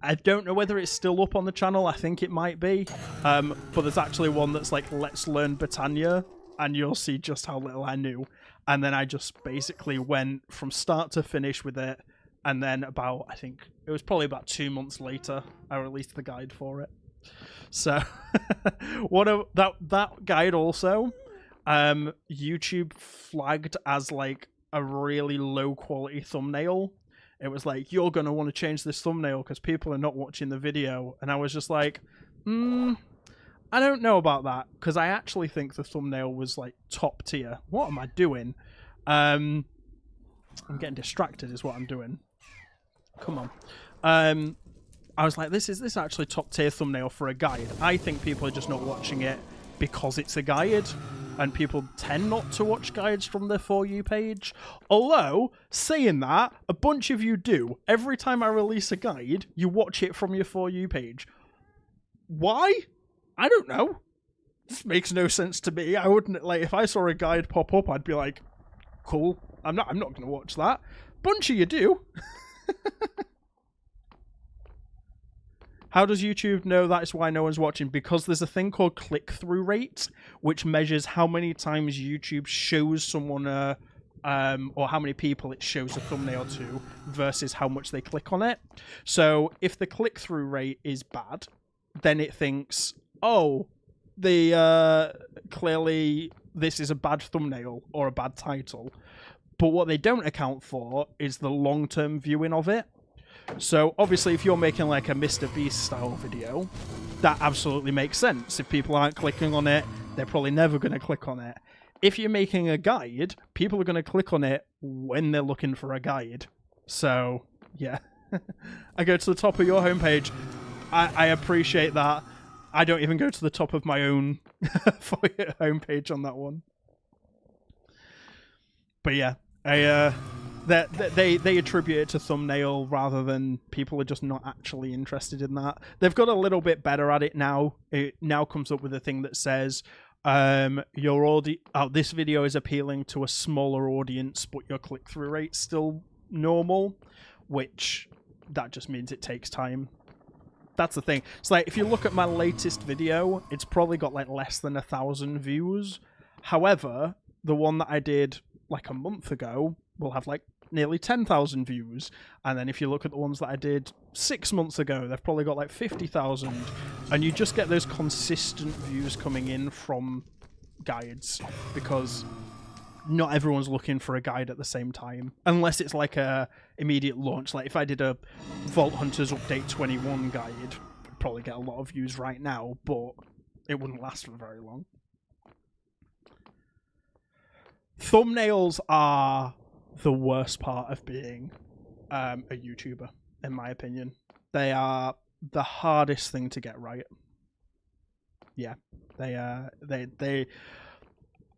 I don't know whether it's still up on the channel. I think it might be. But there's actually one that's like, let's learn Britannia, and you'll see just how little I knew. And then I just basically went from start to finish with it. And then I think it was probably about 2 months later, I released the guide for it. So that guide also, YouTube flagged as like a really low quality thumbnail. It was like, you're going to want to change this thumbnail because people are not watching the video. And I was just like, I don't know about that, because I actually think the thumbnail was like top tier. What am I doing? I'm getting distracted is what I'm doing. Come on. I was like, this is actually top tier thumbnail for a guide. I think people are just not watching it because it's a guide, and people tend not to watch guides from their For You page. Although, saying that, a bunch of you do. Every time I release a guide, you watch it from your For You page. Why? I don't know. This makes no sense to me. I wouldn't, like, if I saw a guide pop up, I'd be like, cool. I'm not going to watch that. Bunch of you do. How does YouTube know that's why no one's watching? Because there's a thing called click-through rate, which measures how many times YouTube shows someone or how many people it shows a thumbnail to versus how much they click on it. So if the click-through rate is bad, then it thinks, oh, clearly this is a bad thumbnail or a bad title. But what they don't account for is the long-term viewing of it. So obviously if you're making like a Mr. Beast style video, that absolutely makes sense. If people aren't clicking on it, they're probably never going to click on it. If you're making a guide, people are going to click on it when they're looking for a guide. So yeah, I go to the top of your homepage. I appreciate that. I don't even go to the top of my own homepage on that one. But yeah, they attribute it to thumbnail rather than people are just not actually interested in that. They've got a little bit better at it now. It now comes up with a thing that says this video is appealing to a smaller audience, but your click-through rate's still normal, which that just means it takes time. That's the thing. It's like, if you look at my latest video, it's probably got like less than 1,000 views. However, the one that I did like a month ago will have like nearly 10,000 views. And then if you look at the ones that I did 6 months ago, they've probably got like 50,000. And you just get those consistent views coming in from guides, because not everyone's looking for a guide at the same time, unless it's like a immediate launch. Like if I did a Vault Hunters Update 21 guide, I'd probably get a lot of views right now, but it wouldn't last for very long. Thumbnails are the worst part of being a YouTuber, in my opinion. They are the hardest thing to get right. Yeah,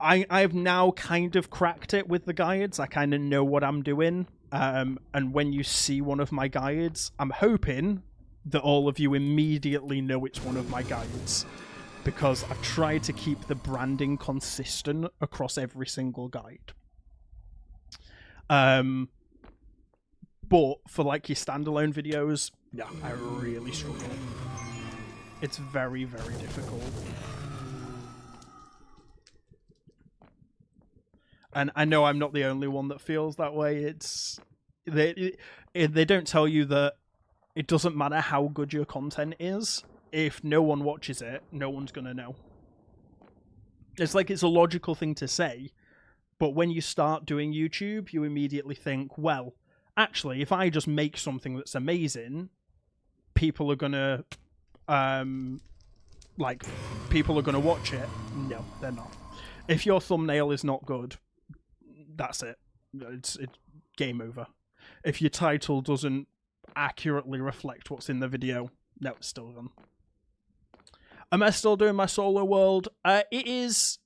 I've now kind of cracked it with the guides. I kind of know what I'm doing. And when you see one of my guides, I'm hoping that all of you immediately know it's one of my guides, because I've tried to keep the branding consistent across every single guide. But for like your standalone videos, yeah, I really struggle. It's very, very difficult. And I know I'm not the only one that feels that way. It's they don't tell you that it doesn't matter how good your content is. If no one watches it, no one's going to know. It's like it's a logical thing to say, but when you start doing YouTube, you immediately think, well, actually, if I just make something that's amazing, people are going to people are going to watch it. No, they're not. If your thumbnail is not good, that's it. It's game over. If your title doesn't accurately reflect what's in the video, no, it's still gone. Am I still doing my solo world? It's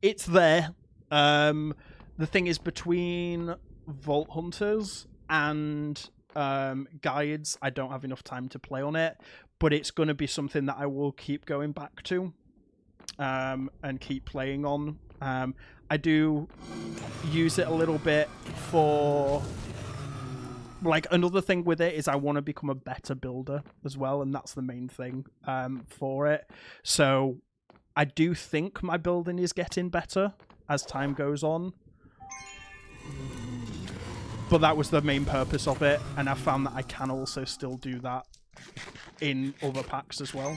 there. The thing is, between Vault Hunters and guides, I don't have enough time to play on it, but it's going to be something that I will keep going back to and keep playing on. I do use it a little bit for... Like, another thing with it is I want to become a better builder as well, and that's the main thing for it. So I do think my building is getting better as time goes on. But that was the main purpose of it, and I found that I can also still do that in other packs as well.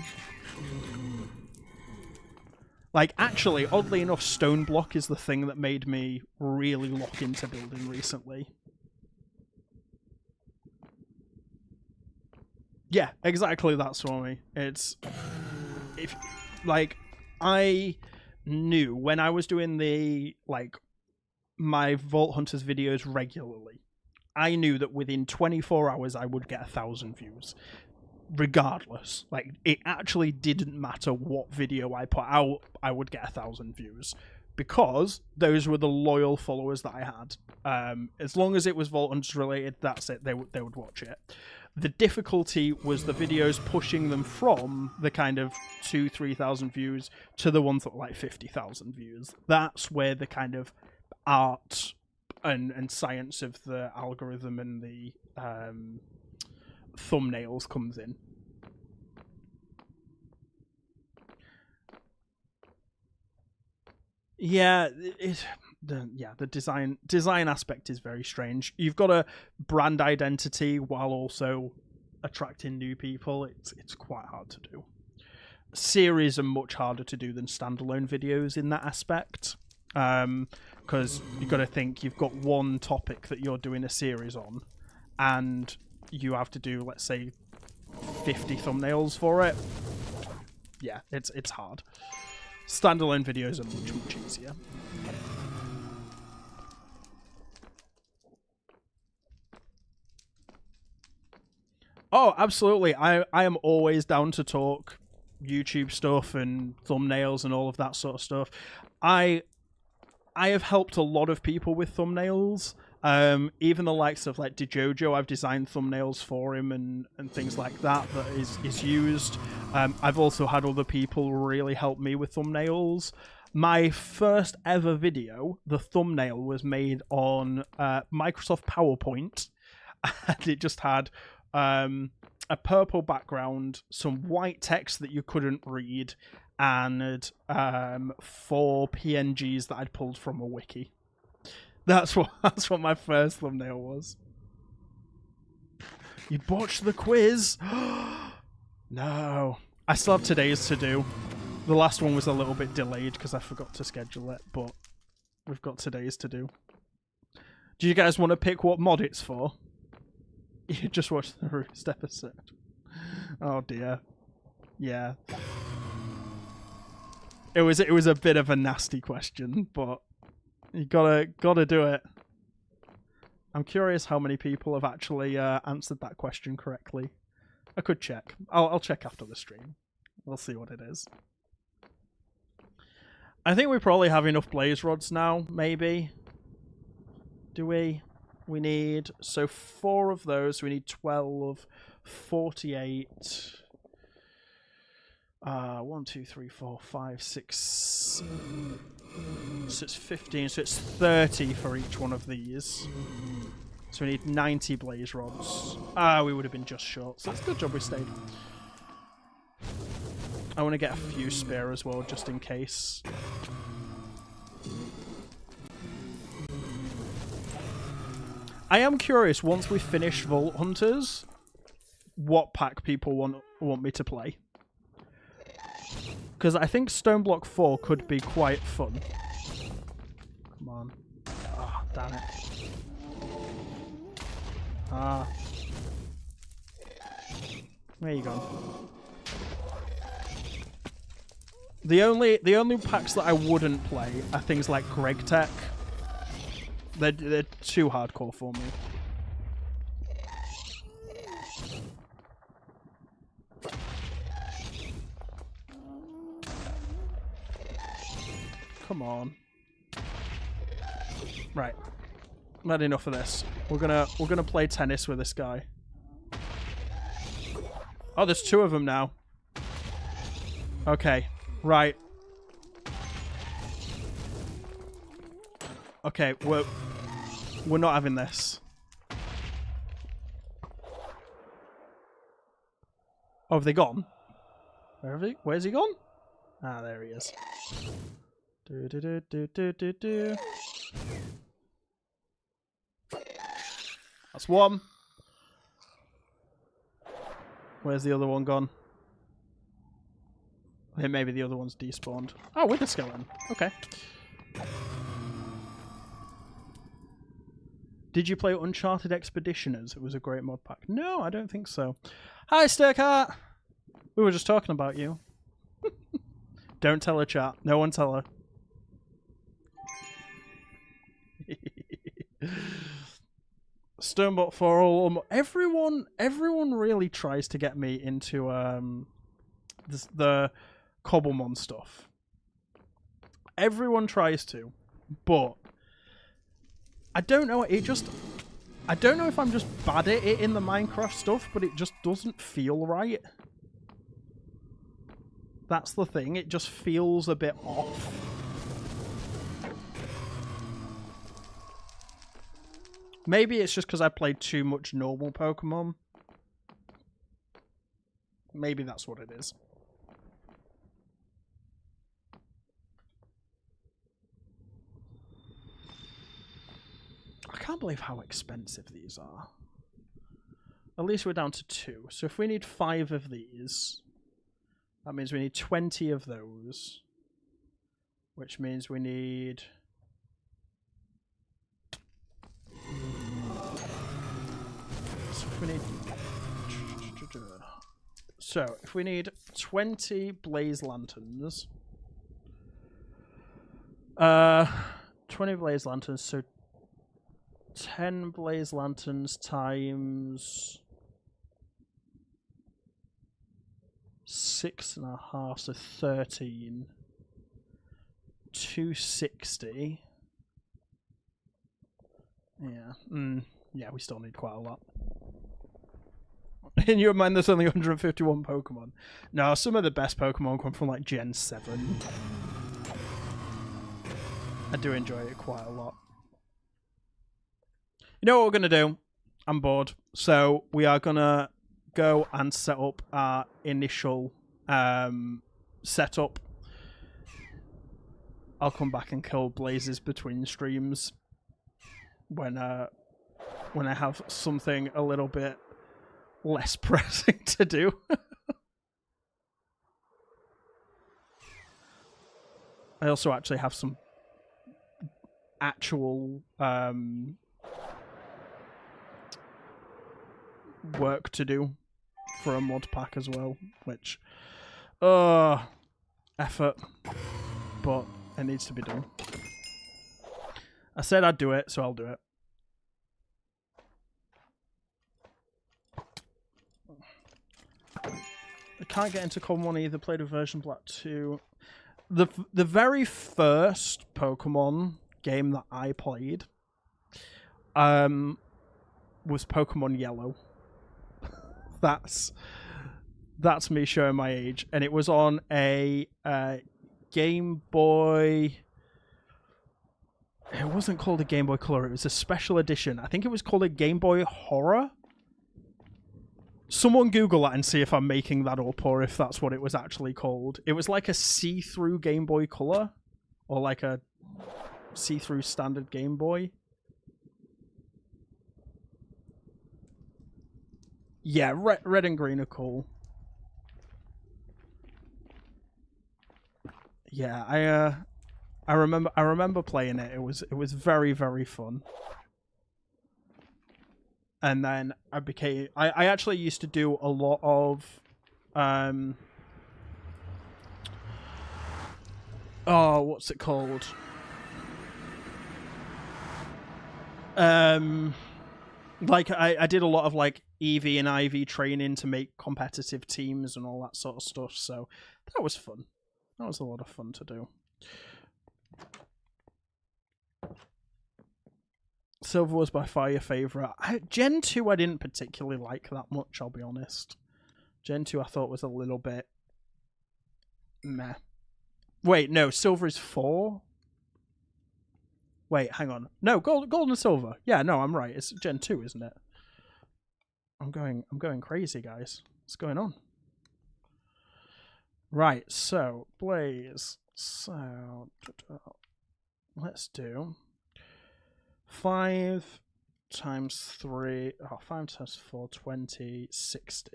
Like, actually, oddly enough, stone block is the thing that made me really lock into building recently. Yeah, exactly, that's for me. I knew when I was doing my Vault Hunters videos regularly, I knew that within 24 hours I would get 1,000 views. Regardless. Like, it actually didn't matter what video I put out, I would get 1,000 views. Because those were the loyal followers that I had. As long as it was Vault Hunters related, that's it, they would watch it. The difficulty was the videos pushing them from the kind of 2,000-3,000 views to the ones that were like 50,000 views. That's where the kind of art and science of the algorithm and the thumbnails comes in. Yeah, the design aspect is very strange. You've got a brand identity while also attracting new people. It's quite hard to do. Series are much harder to do than standalone videos in that aspect, because you've got to think you've got one topic that you're doing a series on, and you have to do, let's say, 50 thumbnails for it. Yeah, it's hard. Standalone videos are much easier. Oh, absolutely. I am always down to talk YouTube stuff and thumbnails and all of that sort of stuff. I have helped a lot of people with thumbnails. Even the likes of like DeJojo, I've designed thumbnails for him and things like that is used. I've also had other people really help me with thumbnails. My first ever video, the thumbnail was made on Microsoft PowerPoint, and it just had a purple background, some white text that you couldn't read, and 4 PNGs that I'd pulled from a wiki. That's what my first thumbnail was. You botched the quiz. No. I still have today's to do. The last one was a little bit delayed because I forgot to schedule it, but we've got today's to do. Do you guys want to pick what mod it's for? You just watched the Roost episode. Oh dear. Yeah. It was a bit of a nasty question, but you gotta do it. I'm curious how many people have actually answered that question correctly. I could check. I'll check after the stream. We'll see what it is. I think we probably have enough blaze rods now, maybe. Do we? We need... So 4 of those. We need 12. 48. 1, 2, 3, 4, 5, 6... So it's 15. So it's 30 for each one of these. So we need 90 blaze rods. We would have been just short. So it's a good job we stayed. I want to get a few spare as well, just in case. I am curious, once we finish Vault Hunters, what pack people want me to play. Because I think Stone Block 4 could be quite fun. Come on. Ah, oh, damn it. Ah. Where you gone? The only packs that I wouldn't play are things like Greg Tech. They're too hardcore for me. Come on. Right. Not enough of this. We're gonna play tennis with this guy. Oh, there's 2 of them now. Okay. Right. Okay, we're not having this. Oh, have they gone? Where's he gone? Ah, there he is. Do. That's 1. Where's the other one gone? I think maybe the other one's despawned. Oh, with the skeleton. Okay. Did you play Uncharted Expeditioners? It was a great mod pack. No, I don't think so. Hi, Sturcat! We were just talking about you. Don't tell her, chat. No one tell her. Stonebot for all. Everyone really tries to get me into the Cobblemon stuff. Everyone tries to, but I don't know. I don't know if I'm just bad at it in the Minecraft stuff, but it just doesn't feel right. That's the thing. It just feels a bit off. Maybe it's just because I played too much normal Pokemon. Maybe that's what it is. I can't believe how expensive these are. At least we're down to 2. So if we need 5 of these, that means we need 20 of those. Which means we need... So if we need 20 blaze lanterns, 20 blaze lanterns, so 10 blaze lanterns times 6.5, so 13. 260. Yeah. Yeah, we still need quite a lot. In your mind, there's only 151 Pokemon. No, some of the best Pokemon come from like Gen 7. I do enjoy it quite a lot. You know what we're going to do? I'm bored. So we are going to go and set up our initial setup. I'll come back and kill blazes between streams. when I have something a little bit less pressing to do. I also actually have some actual work to do for a mod pack as well, which effort, but it needs to be done. I said I'd do it, so I'll do it. I can't get into Common 1 either. Played with version Black 2. The very first Pokemon game that I played was Pokemon Yellow. That's me showing my age, and it was on a Game Boy. It wasn't called a Game Boy Color. It was a special edition. I think it was called a Game Boy Horror. Someone Google that and see if I'm making that up or if that's what it was actually called. It was like a see-through Game Boy Color, or like a see-through standard Game Boy. Yeah, red and green are cool. Yeah, I remember playing it. It was very, very fun. And then I actually used to do a lot of what's it called? Like I did a lot of like EV and IV training to make competitive teams and all that sort of stuff, so that was fun. That was a lot of fun to do. Silver was by far your favourite. Gen 2 I didn't particularly like that much, I'll be honest. Gen 2 I thought was a little bit meh. Wait, no, Silver is 4? Wait, hang on. No, gold and Silver. Yeah, no, I'm right. It's Gen 2, isn't it? I'm going crazy, guys. What's going on? Right, so Blaze. So let's do 5 times 3. 5 times 4, 20, 60.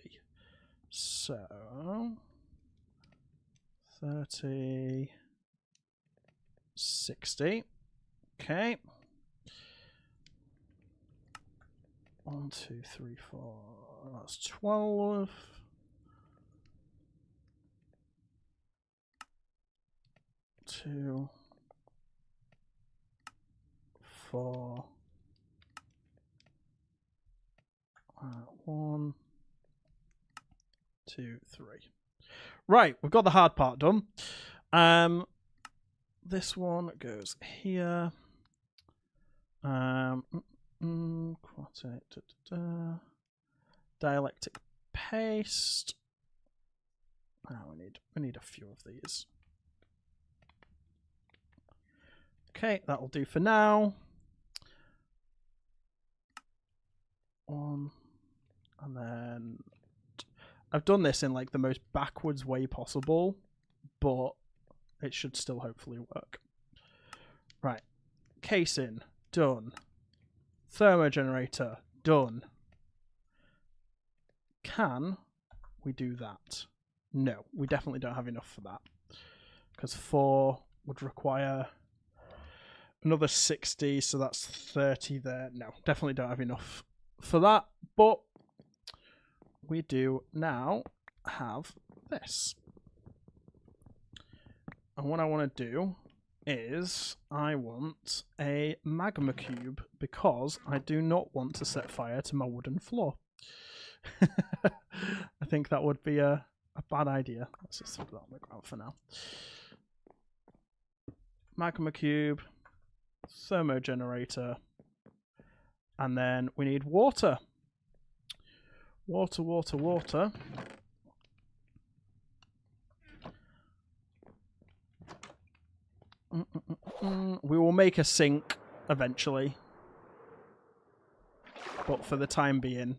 So 30, 60. Okay. 1, 2, 3, 4. That's 12. 2, 4. 1, 2, 3. Right, we've got the hard part done. This one goes here. Dialectic paste. Now we need a few of these. Okay, that'll do for now. 1, and then I've done this in like the most backwards way possible, but it should still hopefully work. Right, casing done. Thermogenerator done. Can we do that? No, we definitely don't have enough for that, because 4 would require another 60, so that's 30 there. No, definitely don't have enough for that, but we do now have this. And what I want to do is I want a magma cube, because I do not want to set fire to my wooden floor. I think that would be a bad idea. Let's just put that on the ground for now. Magma cube, thermogenerator, and then we need water. Water, water, water. We will make a sink eventually, but for the time being,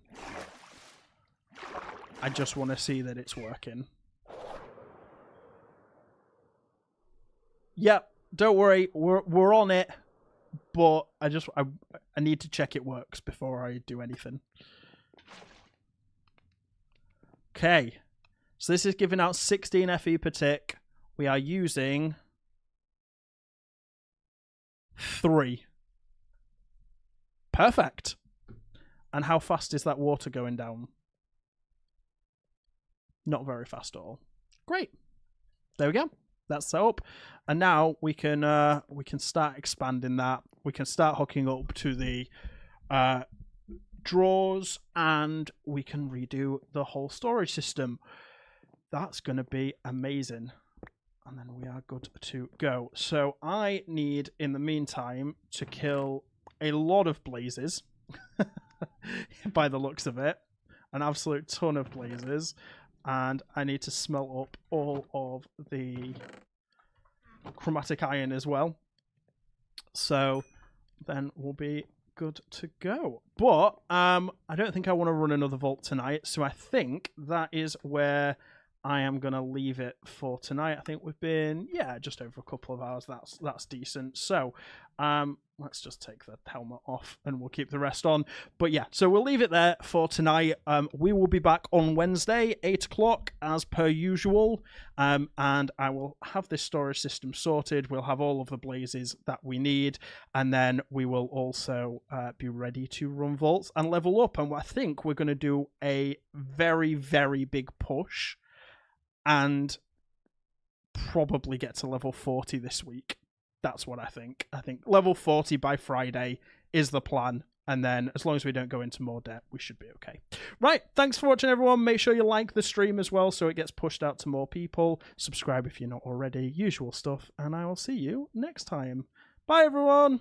I just want to see that it's working. Yep, don't worry, we're on it. but I need to check it works before I do anything. Okay, so this is giving out 16 FE per tick. We are using 3. Perfect. And how fast is that water going down? Not very fast at all. Great. There we go. That's set up. And now we can start expanding that. We can start hooking up to the drawers, and we can redo the whole storage system. That's going to be amazing. And then we are good to go. So I need, in the meantime, to kill a lot of blazes. By the looks of it. An absolute ton of blazes. And I need to smelt up all of the chromatic iron as well. So then we'll be good to go. But I don't think I want to run another vault tonight. So I think that is where I am going to leave it for tonight. I think we've been, just over a couple of hours. That's decent. So let's just take the helmet off and we'll keep the rest on. But yeah, so we'll leave it there for tonight. We will be back on Wednesday, 8 o'clock, as per usual. And I will have this storage system sorted. We'll have all of the blazes that we need. And then we will also be ready to run vaults and level up. And I think we're going to do a very, very big push. And probably get to level 40 this week. That's what I think. I think level 40 by Friday is the plan. And then as long as we don't go into more debt, we should be okay. Right. Thanks for watching, everyone. Make sure you like the stream as well so it gets pushed out to more people. Subscribe if you're not already. Usual stuff. And I will see you next time. Bye, everyone.